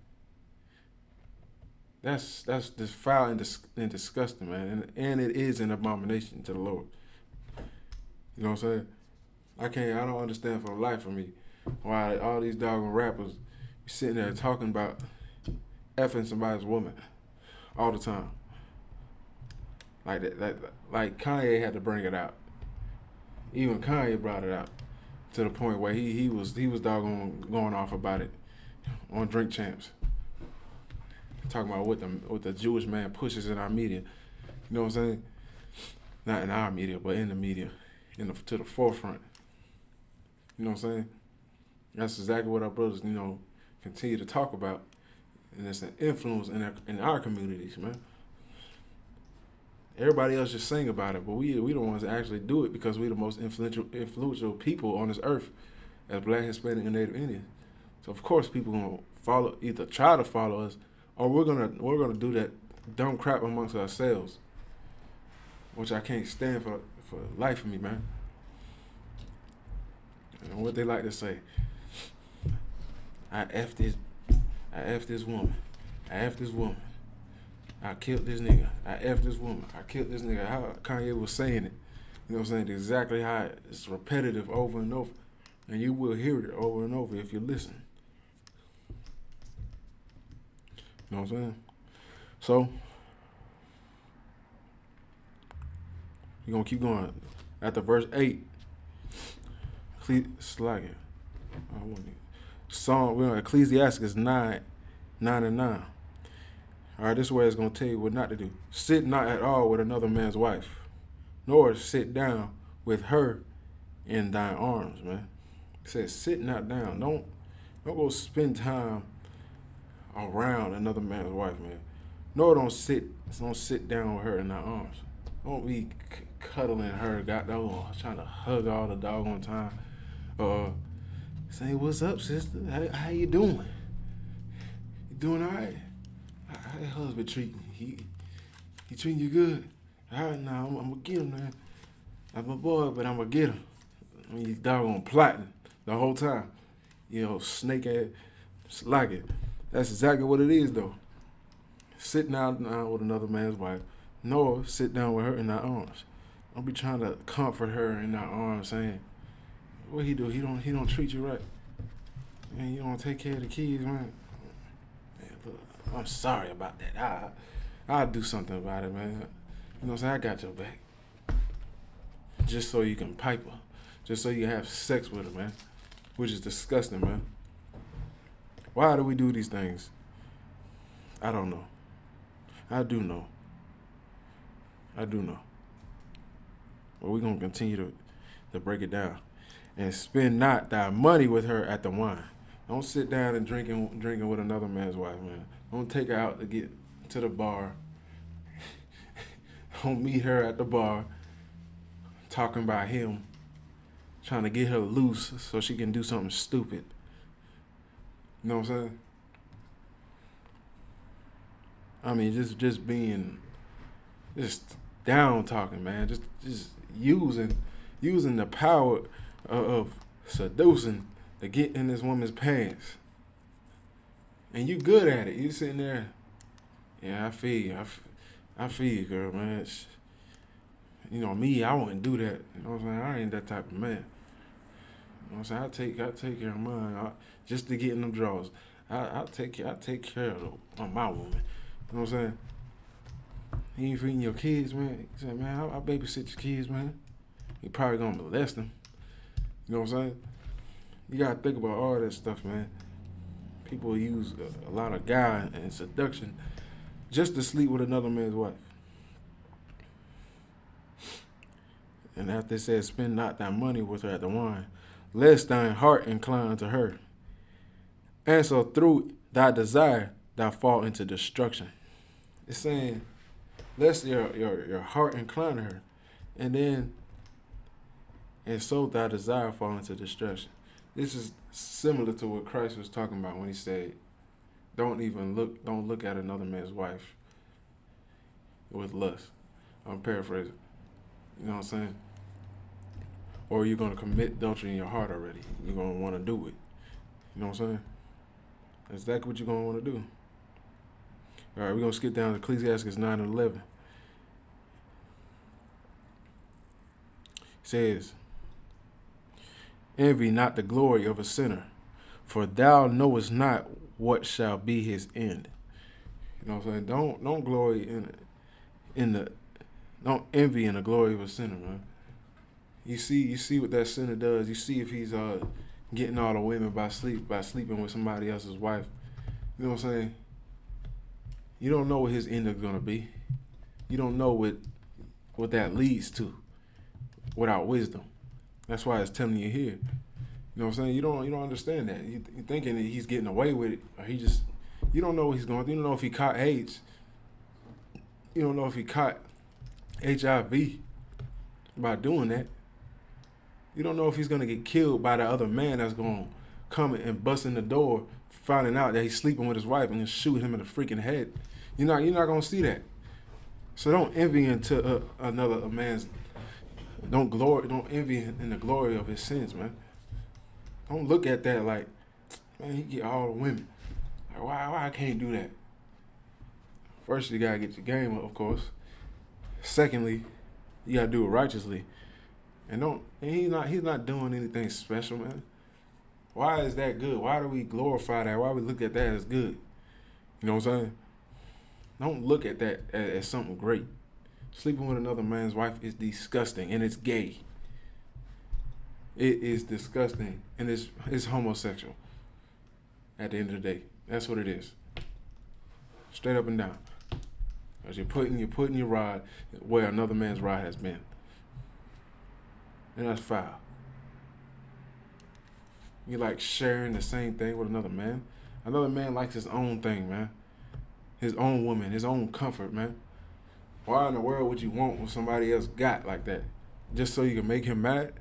Speaker 1: That's just foul and disgusting, man. And it is an abomination to the Lord. You know what I'm saying? I don't understand for the life of me why all these doggone rappers be sitting there talking about effing somebody's woman all the time. Like that, like Kanye had to bring it out. Even Kanye brought it out to the point where he was doggone going off about it on Drink Champs, talking about what the Jewish man pushes in our media. You know what I'm saying? Not in our media, but in the media, to the forefront. You know what I'm saying? That's exactly what our brothers, continue to talk about, and it's an influence in our communities, man. Everybody else just sing about it, but we the ones that actually do it because we the most influential people on this earth as Black, Hispanic, and Native Indians. So of course people gonna either try to follow us, or we're gonna do that dumb crap amongst ourselves, which I can't stand for the life of me, man. And what they like to say, I F this woman, I F this woman. I killed this nigga. I F this woman. I killed this nigga. How Kanye was saying it. You know what I'm saying? Exactly how it's repetitive over and over. And you will hear it over and over if you listen. You know what I'm saying? So, you're going to keep going. After verse 8, Ecclesiastes 9 and 9. All right, this is where it's going to tell you what not to do. Sit not at all with another man's wife, nor sit down with her in thine arms, man. It says sit not down. Don't go spend time around another man's wife, man. Nor don't sit down with her in thy arms. Don't be cuddling her, trying to hug all the doggone time. Say, what's up, sister? How you doing? You doing all right? How that husband treating you? He treating you good? All right, now I'm gonna get him, man. I'm a boy, but I'm gonna get him. I mean, he's doggone plotting the whole time. Snake ass, like it. That's exactly what it is, though. Sitting out now with another man's wife, nor sit down with her in thy arms. Don't be trying to comfort her in thy arms, saying, what he do? He don't treat you right. Man, you don't take care of the kids, man. Man, look, I'm sorry about that. I'll do something about it, man. You know what I'm saying? I got your back. Just so you can pipe her. Just so you have sex with her, man. Which is disgusting, man. Why do we do these things? I don't know. I do know. But we're going to continue to break it down. And spend not thy money with her at the wine. Don't sit down and drinking with another man's wife, man. Don't take her out to get to the bar. Don't meet her at the bar talking about him, trying to get her loose so she can do something stupid. You know what I'm saying? I mean, just being down talking, man. Just using the power of seducing to get in this woman's pants. And you good at it. You sitting there, yeah, I feel you. I feel you, girl, man. You know, me, I wouldn't do that. You know what I'm saying? I ain't that type of man. You know what I'm saying? I take care of mine just to get in them drawers. I take care of my woman. You know what I'm saying? You ain't feeding your kids, man. He said, man, I babysit your kids, man. You probably gonna molest them. You know what I'm saying? You gotta think about all that stuff, man. People use a lot of guile and seduction just to sleep with another man's wife. And after it says, spend not thy money with her at the wine, lest thine heart incline to her. And so through thy desire, thou fall into destruction. It's saying, lest your heart incline to her. And so thy desire fall into destruction. This is similar to what Christ was talking about when he said, don't look at another man's wife with lust. I'm paraphrasing. You know what I'm saying? Or you're going to commit adultery in your heart already. You're going to want to do it. You know what I'm saying? That's exactly what you're going to want to do. All right, we're going to skip down to Ecclesiastes 9 and 11. It says, envy not the glory of a sinner, for thou knowest not what shall be his end. You know what I'm saying? Don't glory don't envy in the glory of a sinner, man. You see what that sinner does. You see if he's getting all the women by sleeping with somebody else's wife. You know what I'm saying? You don't know what his end is gonna be. You don't know what that leads to without wisdom. That's why it's telling you here. You know what I'm saying? You don't understand that. You're thinking that he's getting away with it, or you don't know what he's going through. You don't know if he caught AIDS. You don't know if he caught HIV by doing that. You don't know if he's gonna get killed by the other man that's gonna come and bust in the door, finding out that he's sleeping with his wife and just shoot him in the freaking head. You're not gonna see that. So don't envy into another man's. Don't envy in the glory of his sins, man. Don't look at that like, man, he get all the women. Like, why I can't do that? First, you gotta get your game up, of course. Secondly, you gotta do it righteously. And he's not doing anything special, man. Why is that good? Why do we glorify that? Why do we look at that as good? You know what I'm saying? Don't look at that as something great. Sleeping with another man's wife is disgusting, and it's gay. It is disgusting, and it's homosexual. At the end of the day, that's what it is. Straight up and down. Because you're putting your rod where another man's rod has been. And that's foul. You like sharing the same thing with another man. Another man likes his own thing, man. His own woman, his own comfort, man. Why in the world would you want what somebody else got like that? Just so you can make him mad?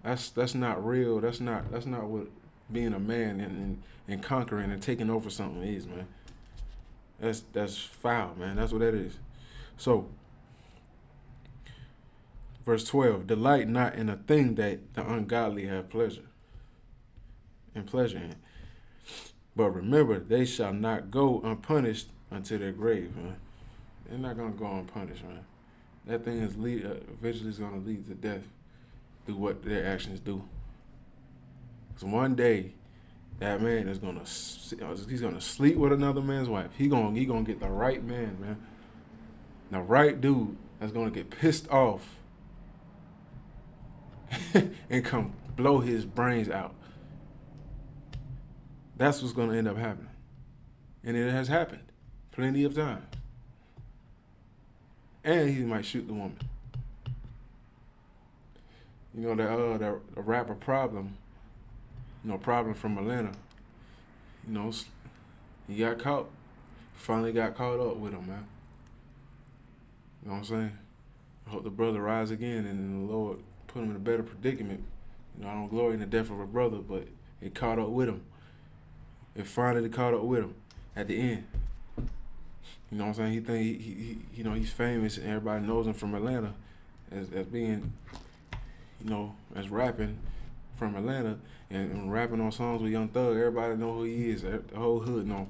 Speaker 1: That's not real. That's not what being a man and conquering and taking over something is, man. That's foul, man. That's what that is. So, verse 12, delight not in a thing that the ungodly have pleasure in. But remember, they shall not go unpunished unto their grave, man. they're not gonna go unpunished, man. That thing is eventually is gonna lead to death through what their actions do. So one day, that man is he's gonna sleep with another man's wife. He gonna get the right man, man. The right dude that's gonna get pissed off and come blow his brains out. That's what's gonna end up happening. And it has happened plenty of times. And he might shoot the woman. You know, the rapper Problem, Problem from Atlanta, he got caught. Finally got caught up with him, man. You know what I'm saying? I hope the brother rise again and the Lord put him in a better predicament. I don't glory in the death of a brother, but it caught up with him. It finally caught up with him at the end. You know what I'm saying? He think he's famous and everybody knows him from Atlanta as being, as rapping from Atlanta and rapping on songs with Young Thug. Everybody know who he is. The whole hood know.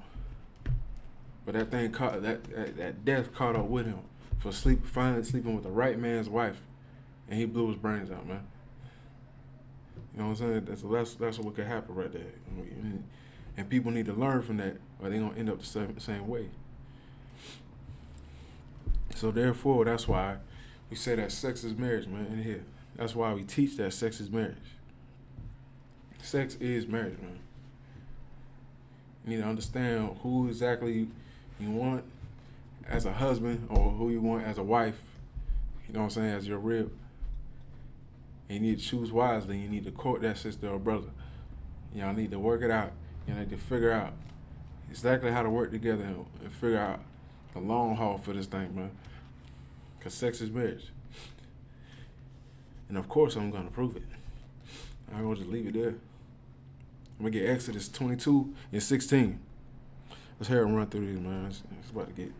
Speaker 1: But that thing that death caught up with him for finally sleeping with the right man's wife, and he blew his brains out, man. You know what I'm saying? That's what could happen right there. And people need to learn from that, or they're gonna end up the same way. So therefore, that's why we say that sex is marriage, man, in here. That's why we teach that sex is marriage. Sex is marriage, man. You need to understand who exactly you want as a husband or who you want as a wife, you know what I'm saying, as your rib. And you need to choose wisely. You need to court that sister or brother. Y'all need to work it out. You need to figure out exactly how to work together and figure out the long haul for this thing, man. Because sex is marriage. And of course, I'm going to prove it. I'm going to just leave it there. I'm going to get Exodus 22 and 16. Let's hear him run through these, man. It's about to get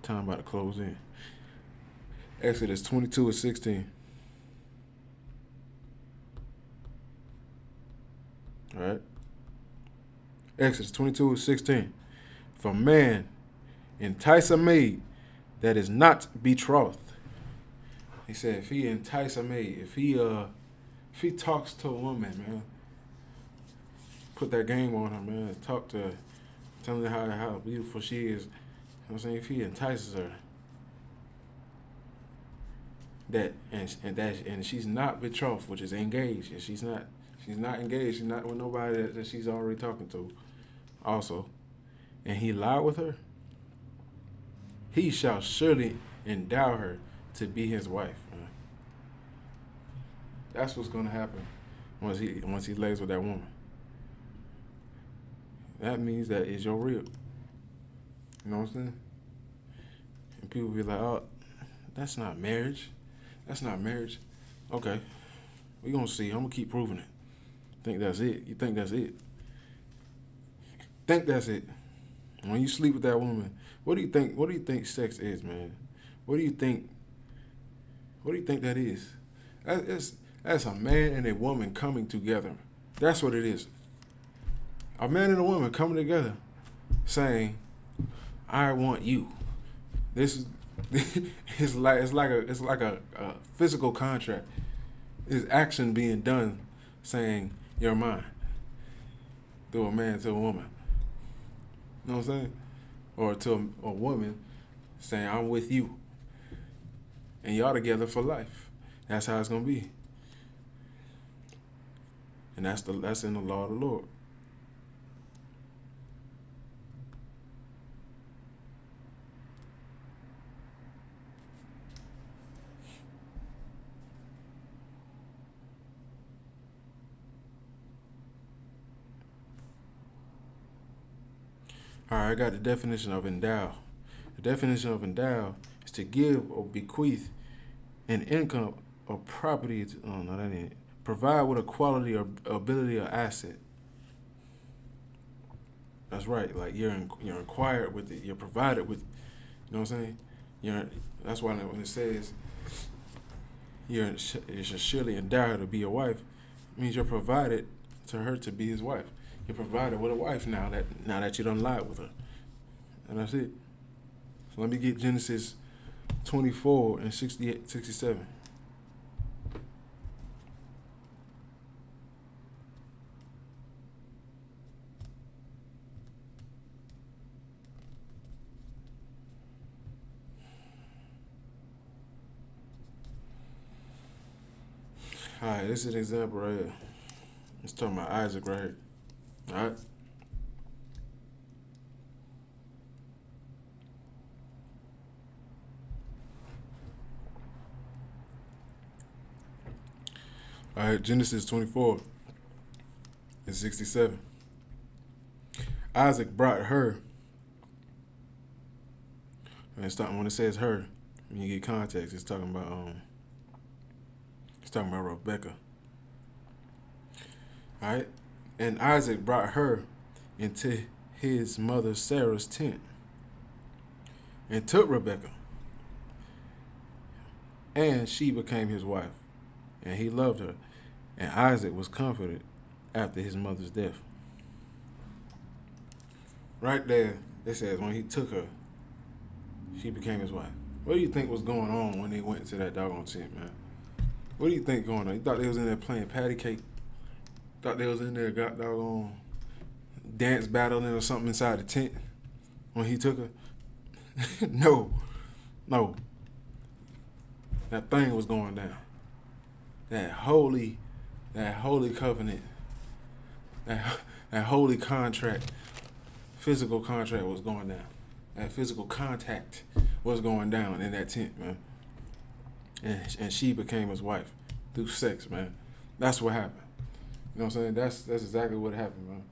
Speaker 1: time about to close in. Exodus 22 and 16. All right. Exodus 22 and 16. If a man entice a maid that is not betrothed, he said, if he entice a maid, if he talks to a woman, man, put that game on her, man, talk to her, telling her how beautiful she is. You know what I'm saying? If he entices her, and she's not betrothed, which is engaged, and she's not engaged, she's not with nobody that she's already talking to, also, and he lied with her, he shall surely endow her to be his wife. Man. That's what's gonna happen once he lays with that woman. That means that is your rib. You know what I'm saying? And people be like, oh, that's not marriage. That's not marriage. Okay, we're gonna see. I'm gonna keep proving it. Think that's it? You think that's it? Think that's it? When you sleep with that woman, what do you think? What do you think sex is, man? What do you think? What do you think that is? That's a man and a woman coming together. That's what it is. A man and a woman coming together, saying, "I want you." This is it's like a physical contract. It's action being done, saying, "You're mine." Through a man to a woman. You know what I'm saying? Or to a woman saying, "I'm with you." And y'all together for life. That's how it's gonna be. And that's in the law of the Lord. All right, I got the definition of endow. The definition of endow is to give or bequeath an income or property to, provide with a quality or ability or asset. That's right. Like you're acquired with it. You're provided with. You know what I'm saying? That's why when it says you should surely endow her to be your wife, it means you're provided to her to be his wife. You're provided with a wife now that you done lied with her. And that's it. That's Let me get Genesis 24 and 68, 67. All right, this is an example right here. It's talking about Isaac right here. All right. All right, Genesis 24 and 67. Isaac brought her, and it's talking, when it says her, when you get context, it's talking about Rebecca. All right, and Isaac brought her into his mother Sarah's tent, and took Rebekah, and she became his wife, and he loved her, and Isaac was comforted after his mother's death. Right there, it says when he took her, she became his wife. What do you think was going on when they went to that doggone tent, man? What do you think going on? You thought they was in there playing patty cake? Thought they was in there got doggone dance battling or something inside the tent when he took her? No. That thing was going down. That holy covenant, that holy contract, physical contract was going down. That physical contact was going down in that tent, man. And she became his wife through sex, man. That's what happened. You know what I'm saying? That's exactly what happened, man.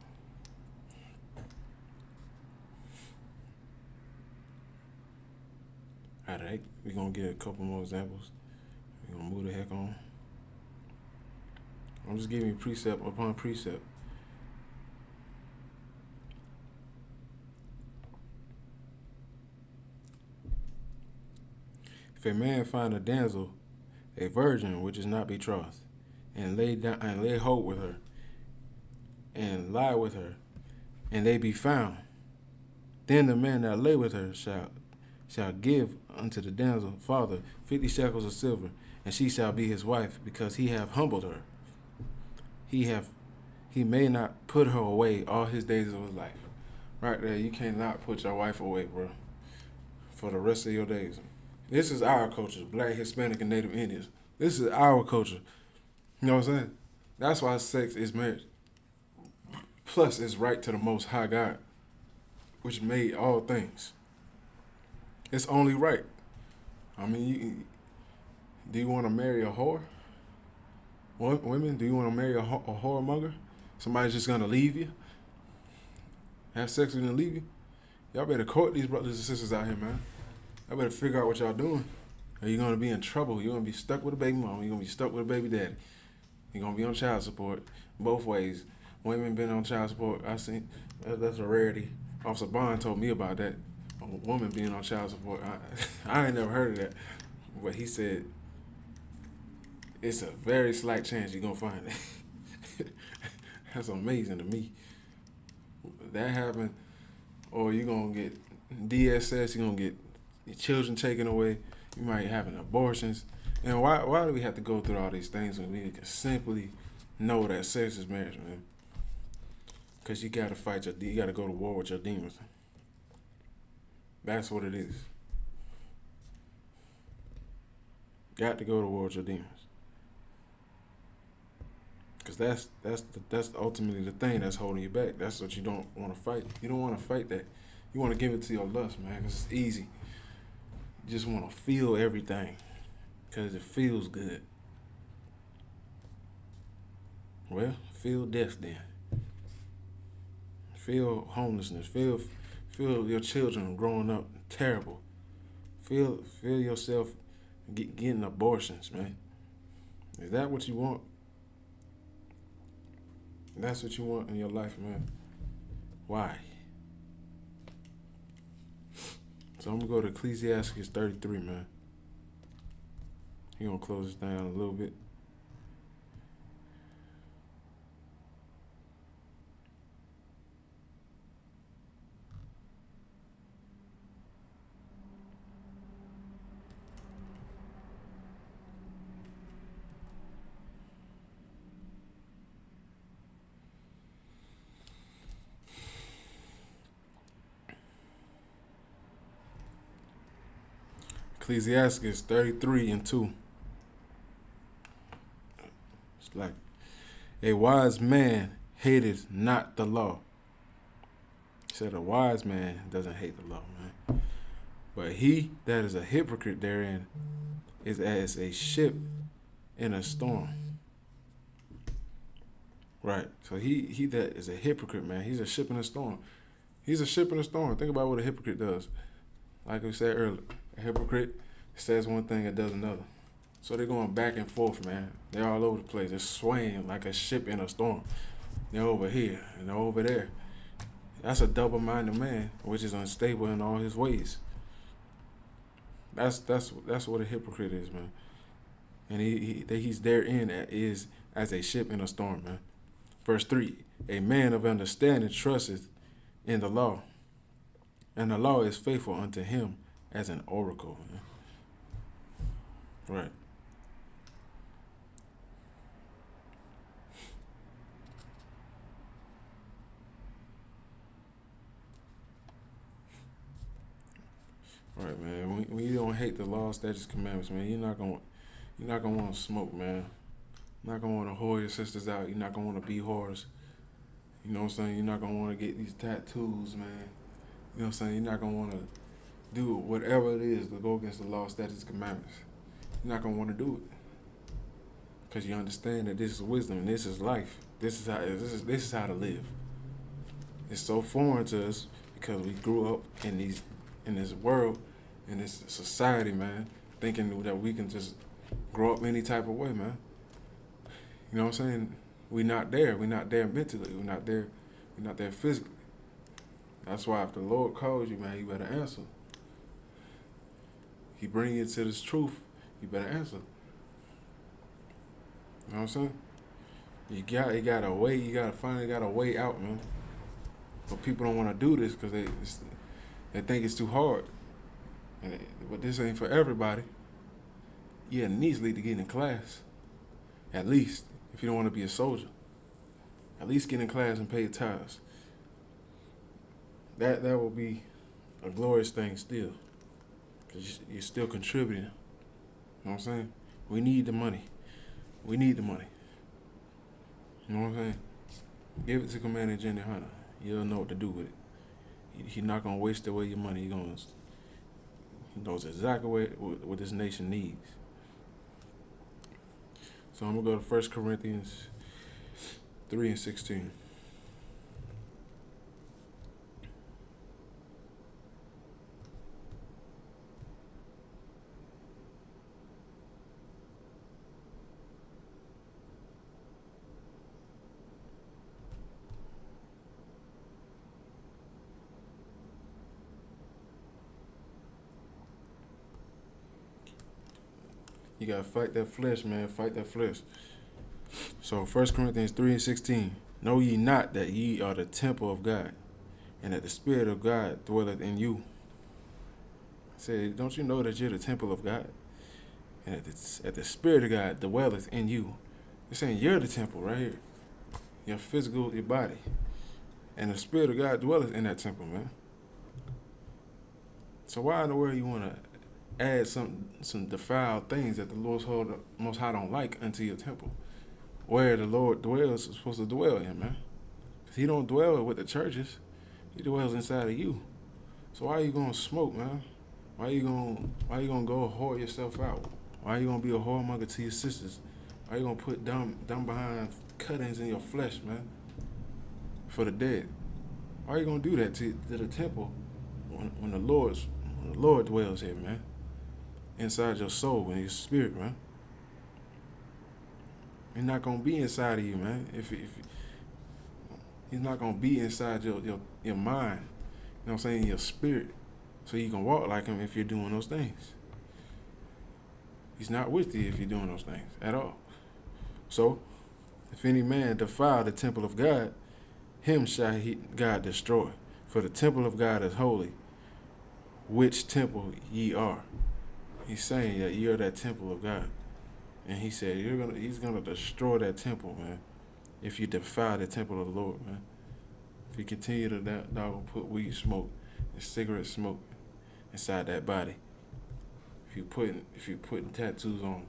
Speaker 1: All right, we're going to get a couple more examples. We're going to move the heck on. I'm just giving you precept upon precept. If a man find a damsel, a virgin which is not betrothed, and lay hold with her, and lie with her, and they be found, then the man that lay with her shall give unto the damsel father 50 shekels of silver, and she shall be his wife, because he have humbled her. He may not put her away all his days of his life. Right there, you cannot put your wife away, bro, for the rest of your days. This is our culture, Black, Hispanic, and Native Indians. This is our culture. You know what I'm saying? That's why sex is marriage. Plus, it's right to the Most High God, which made all things. It's only right. I mean, do you want to marry a whore? Women, do you want to marry a whoremonger? Somebody's just going to leave you? Have sex with you and leave you? Y'all better court these brothers and sisters out here, man. Y'all better figure out what y'all doing. Or you're going to be in trouble. You're going to be stuck with a baby mama. You're going to be stuck with a baby daddy. You're going to be on child support both ways. Women been on child support. I seen that's a rarity. Officer Bond told me about that. A woman being on child support. I ain't never heard of that. But he said it's a very slight chance you're going to find it. That's amazing to me. That happened, or you're going to get DSS, you're going to get your children taken away, you might have abortions. And why do we have to go through all these things when we can simply know that sex is marriage, man? Because you got to fight you got to go to war with your demons. That's what it is. Got to go to war with your demons. Because that's ultimately the thing that's holding you back. That's what you don't want to fight. You don't want to fight that. You want to give it to your lust, man, because it's easy. You just want to feel everything because it feels good. Well, feel death then. Feel homelessness. Feel your children growing up terrible. Feel yourself getting abortions, man. Is that what you want? That's what you want in your life, man. Why? So I'm going to go to Ecclesiastes 33, man. He's going to close this down a little bit. Ecclesiastes 33:2. It's like, a wise man hateth not the law. He said a wise man doesn't hate the law, man. But he that is a hypocrite therein is as a ship in a storm. Right. So he that is a hypocrite, man, he's a ship in a storm. He's a ship in a storm. Think about what a hypocrite does. Like we said earlier, a hypocrite says one thing and does another. So they're going back and forth, man. They're all over the place. They're swaying like a ship in a storm. They're over here and they're over there. That's a double-minded man, which is unstable in all his ways. That's what a hypocrite is, man. And he's therein is as a ship in a storm, man. Verse 3, a man of understanding trusteth in the law, and the law is faithful unto him as an oracle, man. Right. Right, man. When you don't hate the law, statutes, commandments, man, you're not gonna want to smoke, man. You're not gonna want to whore your sisters out. You're not gonna want to be whores. You know what I'm saying? You're not gonna want to get these tattoos, man. You know what I'm saying? You're not gonna want to do whatever it is to go against the law, statutes, commandments. You're not gonna want to do it because you understand that this is wisdom and this is life. This is how to live. It's so foreign to us because we grew up in this world, in this society, man, thinking that we can just grow up any type of way, man. You know what I'm saying? We're not there. We're not there mentally. We're not there physically. That's why if the Lord calls you, man, you better answer. He bring you to this truth, you better answer. You know what I'm saying? You got a way. You finally got a way out, man. But people don't want to do this because they think it's too hard. But this ain't for everybody. You at least need to get in class. At least, if you don't want to be a soldier. At least get in class and pay your tithes. That will be a glorious thing still. Because you're still contributing. You know what I'm saying? We need the money. We need the money. You know what I'm saying? Give it to Commander Jenny Hunter. You'll know what to do with it. He's not going to waste away your money. He knows exactly what this nation needs. So I'm going to go to 1 Corinthians 3:16. You got to fight that flesh, man. Fight that flesh. So 1 Corinthians 3:16. Know ye not that ye are the temple of God, and that the Spirit of God dwelleth in you? I said, don't you know that you're the temple of God? And that the Spirit of God dwelleth in you. It's saying you're the temple right here. Your physical, your body. And the Spirit of God dwelleth in that temple, man. So why in the world you want to add some defiled things that the Lord Most High don't like unto your temple? Where the Lord dwells is supposed to dwell in, man. Because he don't dwell with the churches. He dwells inside of you. So why are you going to smoke, man? Why you gonna go whore yourself out? Why are you going to be a whoremonger to your sisters? Why are you going to put dumb behind cuttings in your flesh, man? For the dead. Why are you going to do that to the temple when the Lord dwells here, man? Inside your soul and your spirit, man. He's not gonna be inside of you, man. If he's not gonna be inside your mind, you know what I'm saying, your spirit, so you can walk like him if you're doing those things. He's not with you if you're doing those things at all. So, if any man defile the temple of God, him shall God destroy. For the temple of God is holy, which temple ye are. He's saying that you're that temple of God. And he said he's gonna destroy that temple, man, if you defile the temple of the Lord, man. If you continue to put weed smoke and cigarette smoke inside that body. If if you putting tattoos on,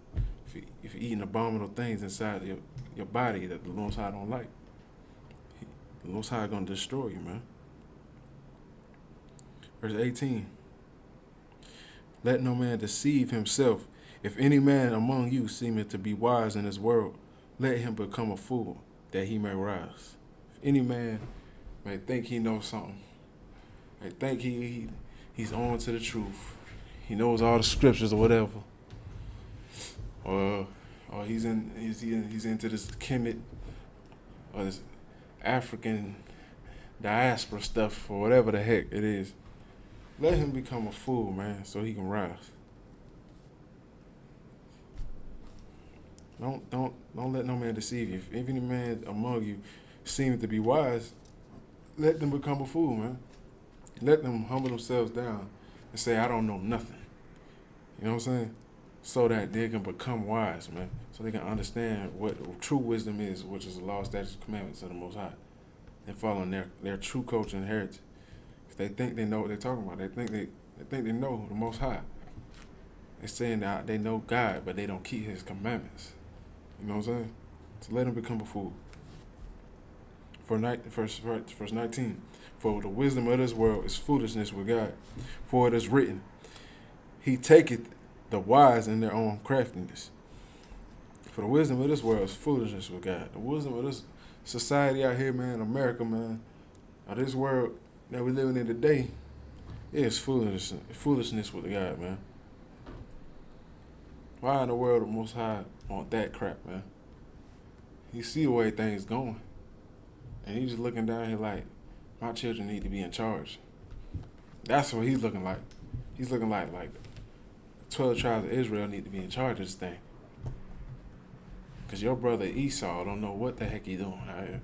Speaker 1: if you're eating abominable things inside your body that the Most High don't like, the Most High gonna destroy you, man. Verse 18. Let no man deceive himself. If any man among you seemeth to be wise in this world, let him become a fool, that he may rise. If any man may think he knows something, may think he's on to the truth, he knows all the scriptures or whatever, or he's into this Kemet or this African diaspora stuff or whatever the heck it is. Let him become a fool, man, so he can rise. Don't let no man deceive you. If any man among you seems to be wise, let them become a fool, man. Let them humble themselves down and say, I don't know nothing. You know what I'm saying? So that they can become wise, man. So they can understand what true wisdom is, which is the law, statutes, commandments of the Most High. And following their true culture and heritage. They think they know what they're talking about. They think they know the Most High. They're saying that they know God, but they don't keep His commandments. You know what I'm saying? So let them become a fool. Verse 19. For the wisdom of this world is foolishness with God. For it is written, He taketh the wise in their own craftiness. For the wisdom of this world is foolishness with God. The wisdom of this society out here, man, America, man, of this world that we're living in today, is foolishness with God, man. Why in the world the Most High want that crap, man? He see the way things going. And he's just looking down here like, my children need to be in charge. That's what he's looking like. He's looking like the 12 tribes of Israel need to be in charge of this thing. Because your brother Esau don't know what the heck he doing out here.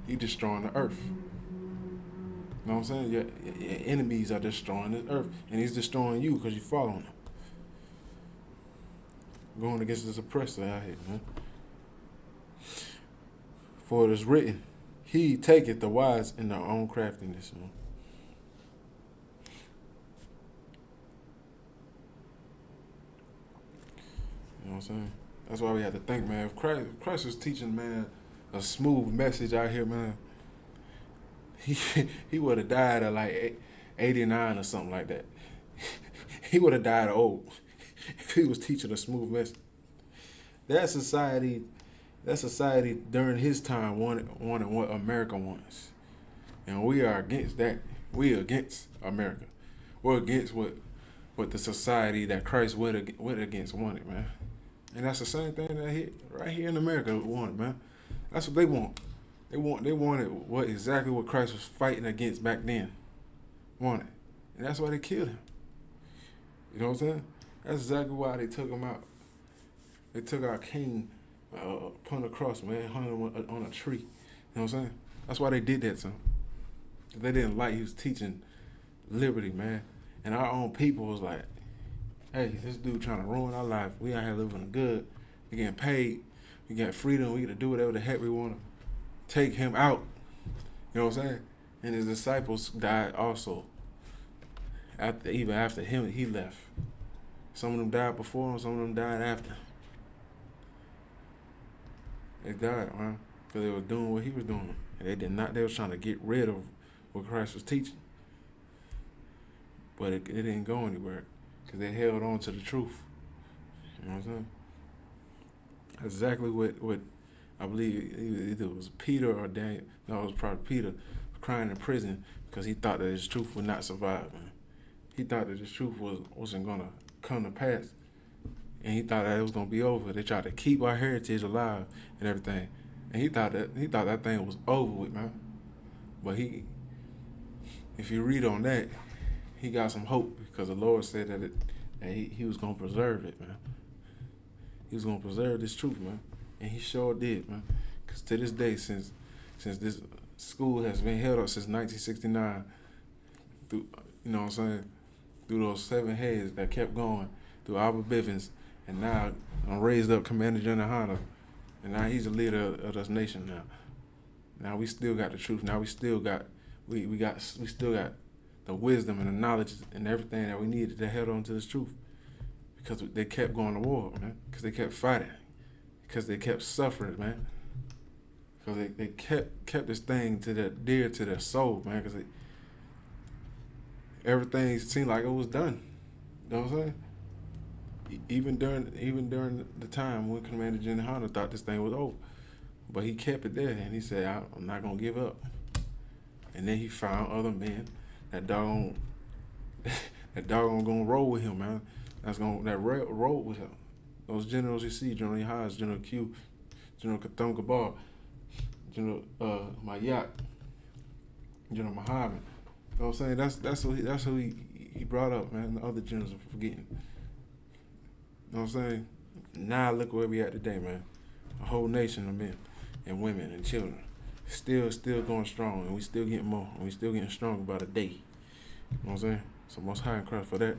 Speaker 1: He destroying the earth. You know what I'm saying? Your enemies are destroying the earth. And he's destroying you because you following him. Going against this oppressor out here, man. For it is written, He taketh the wise in their own craftiness, man. You know what I'm saying? That's why we have to think, man. If Christ was teaching, man, a smooth message out here, man, he would have died at like 89 or something like that. He would have died old if he was teaching a smooth message. That society during his time wanted what America wants. And we are against that. We are against America. We're against what the society that Christ went against wanted, man. And that's the same thing that right here in America wanted, man. That's what they want. They wanted exactly what Christ was fighting against back then. Wanted. And that's why they killed him. You know what I'm saying? That's exactly why they took him out. They took our king upon the cross, man, hung him on a tree. You know what I'm saying? That's why they did that to him. They didn't like he was teaching liberty, man. And our own people was like, hey, this dude trying to ruin our life. We out here living good. We getting paid. We got freedom. We get to do whatever the heck we want to. Take him out. You know what I'm saying? And his disciples died also. Even after him, he left. Some of them died before him. Some of them died after. They died, man, because they were doing what he was doing. And they did not. They was trying to get rid of what Christ was teaching. But it didn't go anywhere because they held on to the truth. You know what I'm saying? That's exactly what I believe either it was Peter or Daniel. No, it was probably Peter crying in prison because he thought that his truth would not survive, man. He thought that his truth wasn't going to come to pass. And he thought that it was going to be over. They tried to keep our heritage alive and everything. And he thought that thing was over with, man. But if you read on that, he got some hope because the Lord said that he was going to preserve it, man. He was going to preserve this truth, man. And he sure did, man. Because to this day, since this school has been held up since 1969, through, you know what I'm saying, through those 7 heads that kept going, through Albert Bivens, and now I'm raised up Commander General YAHANNA, and now he's the leader of this nation now. Now we still got the truth. Now we still got the wisdom and the knowledge and everything that we needed to hold on to this truth. Because they kept going to war, man. Because they kept fighting. Because they kept suffering, man. Because they kept this thing dear to their soul, man. Because everything seemed like it was done. You know what I'm saying? Even during the time when Commander General YAHANNA thought this thing was over, but he kept it there, and he said, "I'm not gonna give up." And then he found other men that doggone gonna roll with him, man. That roll with him. Those generals you see, General Haas, General Q, General Katham Kabar, General Mayat, General Muhammad. You know what I'm saying? That's who he brought up, man. The other generals are forgetting. You know what I'm saying? Now look where we at today, man. A whole nation of men and women and children. Still going strong, and we still getting more, and we still getting stronger by the day. You know what I'm saying? So Most High and cry for that.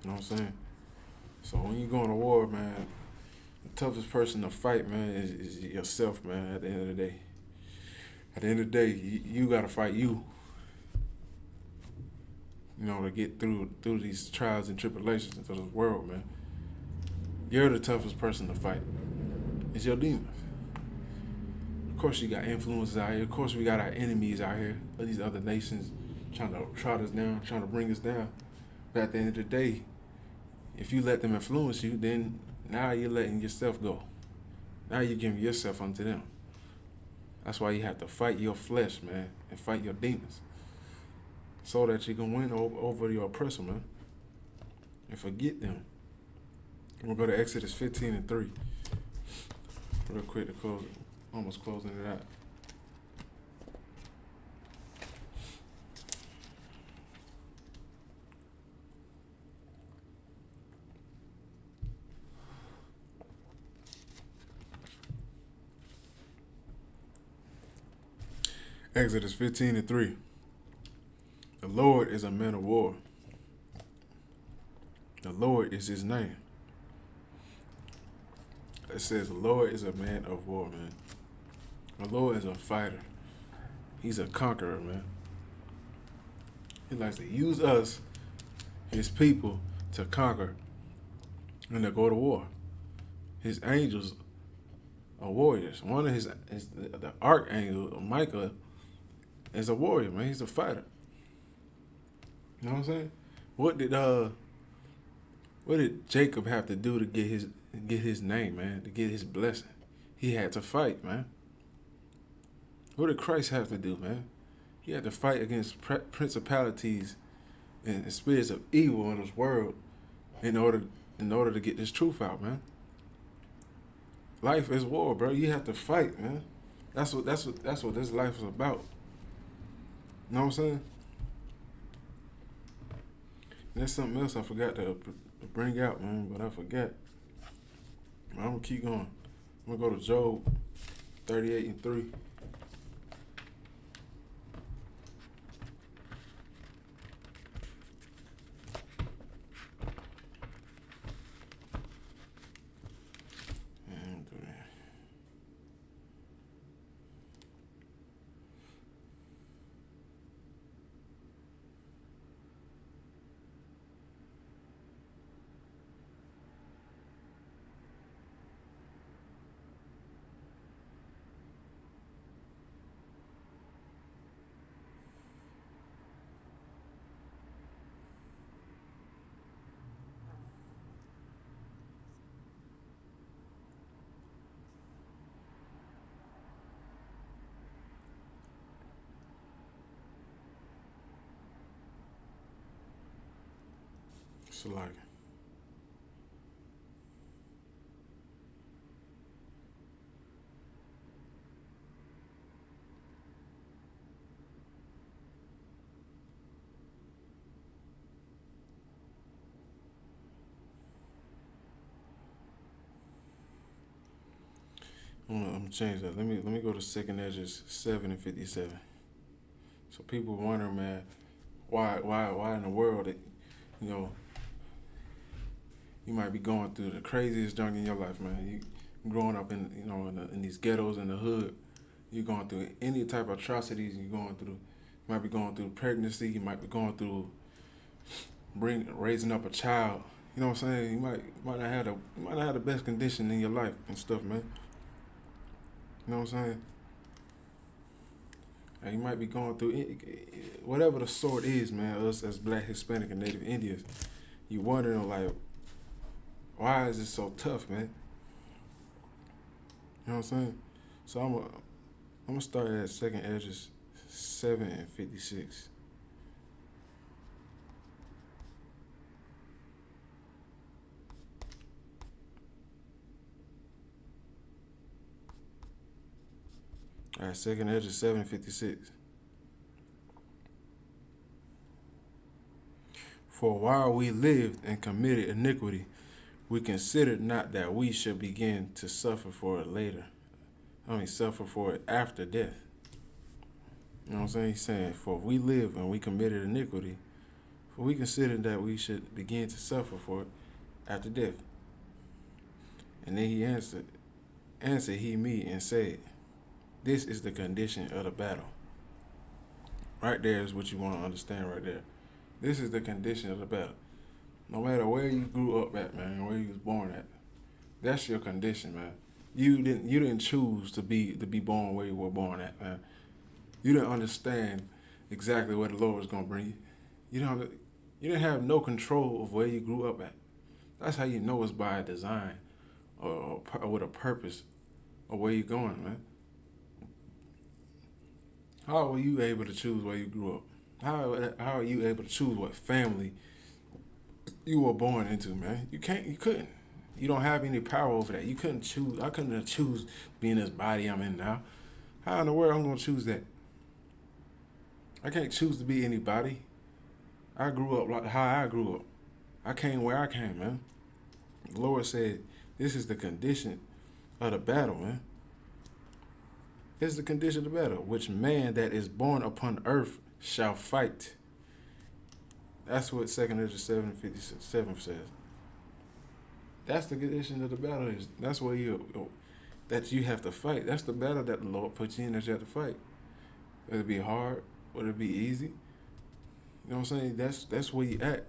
Speaker 1: You know what I'm saying? So when you going to war, man, the toughest person to fight, man, is yourself, man, at the end of the day. At the end of the day, you gotta fight you. You know, to get through these trials and tribulations into this world, man. You're the toughest person to fight. It's your demons. Of course you got influences out here. Of course we got our enemies out here. These other nations trying to trot us down, trying to bring us down. But at the end of the day, if you let them influence you, then now you're letting yourself go. Now you're giving yourself unto them. That's why you have to fight your flesh, man, and fight your demons, so that you can win over your oppressor, man, and forget them. We'll go to Exodus 15:3. Real quick to close it. Almost closing it out. Exodus 15:3. The Lord is a man of war. The Lord is his name. It says the Lord is a man of war, man. The Lord is a fighter. He's a conqueror, man. He likes to use us, his people, to conquer and to go to war. His angels are warriors. One of the archangel, Michael, is a warrior, man. He's a fighter. You know what I'm saying? What did Jacob have to do to get his name, man? To get his blessing? He had to fight, man. What did Christ have to do, man? He had to fight against principalities and spirits of evil in this world in order to get this truth out, man. Life is war, bro. You have to fight, man. That's what this life is about. You know what I'm saying? And there's something else I forgot to bring out, man, but I forgot. I'm gonna keep going. I'm gonna go to Job 38:3. So like, I'm gonna change that. Let me go to Second Edges 7:57. So people wonder, man, why in the world that, you know, you might be going through the craziest junk in your life, man. You growing up in these ghettos in the hood, you're going through any type of atrocities you're going through. You might be going through pregnancy. You might be going through raising up a child. You know what I'm saying? You might not have the best condition in your life and stuff, man. You know what I'm saying? And you might be going through whatever the sort is, man. Us as Black, Hispanic, and Native Indians, you wondering like, why is it so tough, man? You know what I'm saying? So I'm gonna start at 2nd Esdras 7:56. All right, 2nd Esdras 7:56. For while we lived and committed iniquity, we considered not that we should begin to suffer for it later. Suffer for it after death. You know what I'm saying? He's saying, for we live and we committed iniquity, for we considered that we should begin to suffer for it after death. And then he answered he me and said, this is the condition of the battle. Right there is what you want to understand right there. This is the condition of the battle. No matter where you grew up at, man, where you was born at, that's your condition, man. You didn't choose to be born where you were born at, man. You didn't understand exactly where the Lord was gonna bring you. You didn't have no control of where you grew up at. That's how you know it's by design or with a purpose of where you're going, man. How were you able to choose where you grew up? How are you able to choose what family you were born into, man? You couldn't. You don't have any power over that. You couldn't choose. I couldn't choose being this body I'm in now. How in the world I'm gonna choose that? I can't choose to be anybody. I grew up like how I grew up. I came where I came, man. The Lord said, this is the condition of the battle, man. This is the condition of the battle, which man that is born upon earth shall fight. That's what 2nd Esdras 7:57 says. That's the condition of the battle. That's where you have to fight. That's the battle that the Lord puts you in, that you have to fight. Whether it be hard, whether it be easy. You know what I'm saying? That's where you at.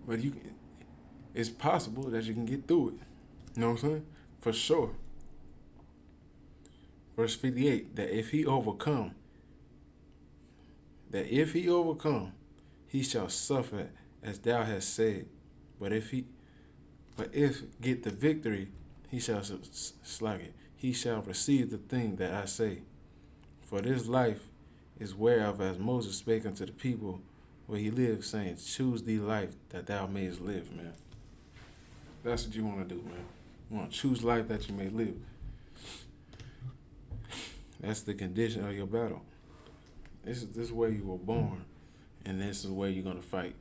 Speaker 1: But it's possible that you can get through it. You know what I'm saying? For sure. Verse 58, that if he overcome, he shall suffer as thou hast said. But if get the victory, he shall slack it. He shall receive the thing that I say. For this life is whereof as Moses spake unto the people where he lived, saying, choose thee life that thou mayest live, man. That's what you want to do, man. You want to choose life that you may live. That's the condition of your battle. This is where you were born, and this is where you're going to fight.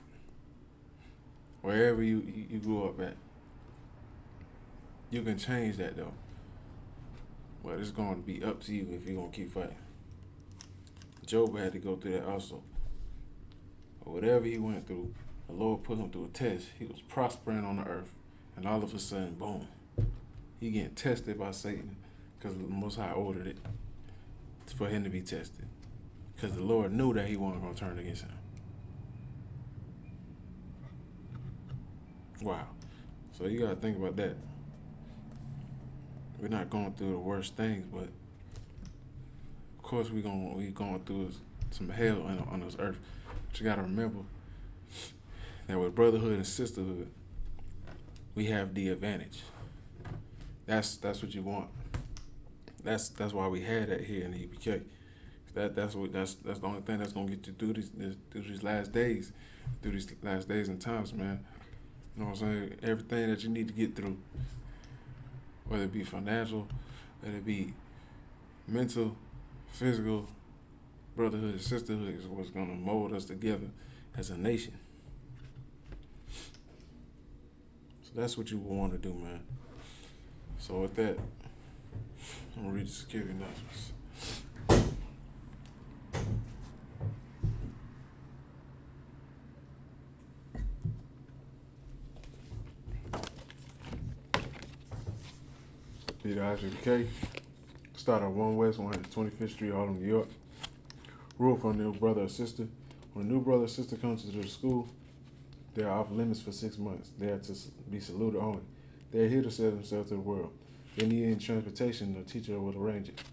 Speaker 1: Wherever you grew up at. You can change that, though. But it's going to be up to you if you're going to keep fighting. Job had to go through that also. But whatever he went through, the Lord put him through a test. He was prospering on the earth, and all of a sudden, boom, he getting tested by Satan because the Most High ordered it for him to be tested. Because the Lord knew that he wasn't going to turn against him. Wow. So you got to think about that. We're not going through the worst things, but of course we going through some hell on this earth. But you got to remember that with brotherhood and sisterhood, we have the advantage. That's what you want. That's why we had that here in the I.S.U.P.K. That's the only thing that's gonna get you through these last days, and times, man. You know what I'm saying? Everything that you need to get through, whether it be financial, whether it be mental, physical, brotherhood and sisterhood is what's gonna mold us together as a nation. So that's what you want to do, man. So with that, I'm gonna read the security announcements. The I.S.U.P.K. Start at 1 West 125th Street, Harlem, New York. Rule for a new brother or sister. When a new brother or sister comes to the school, they are off limits for 6 months. They are to be saluted only. They are here to sell themselves to the world. If they need any transportation, the teacher will arrange it.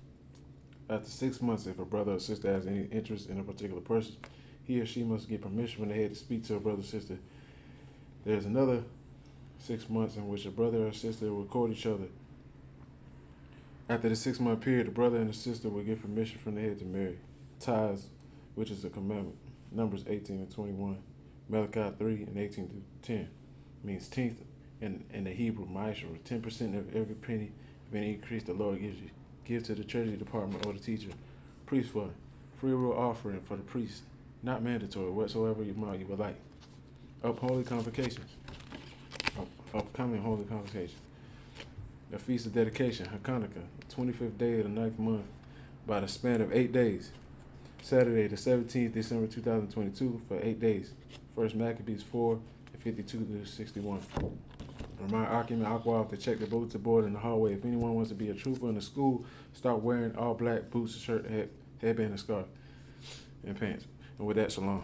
Speaker 1: After 6 months, if a brother or sister has any interest in a particular person, he or she must get permission from the head to speak to a brother or sister. There is another 6 months in which a brother or sister will court each other. After the 6-month period, the brother and the sister will get permission from the head to marry. Tithes, which is a commandment. Numbers 18 and 21. Malachi 3 and 18 through 10 means tenth in the Hebrew, Ma'asher, 10% of every penny of any increase the Lord gives you. Give to the treasury department or the teacher. Priest fund, free will offering for the priest, not mandatory, whatsoever amount you would like. Upcoming convocations. The Feast of Dedication, Hanukkah, 25th day of the 9th month, by the span of 8 days. Saturday, the 17th December 2022, for 8 days. First Maccabees 4 and 52 to 61. Remind Akim and Aqua to check the bulletin board in the hallway. If anyone wants to be a trooper in the school, start wearing all black boots, shirt, headband, and scarf, and pants. And with that, shalom.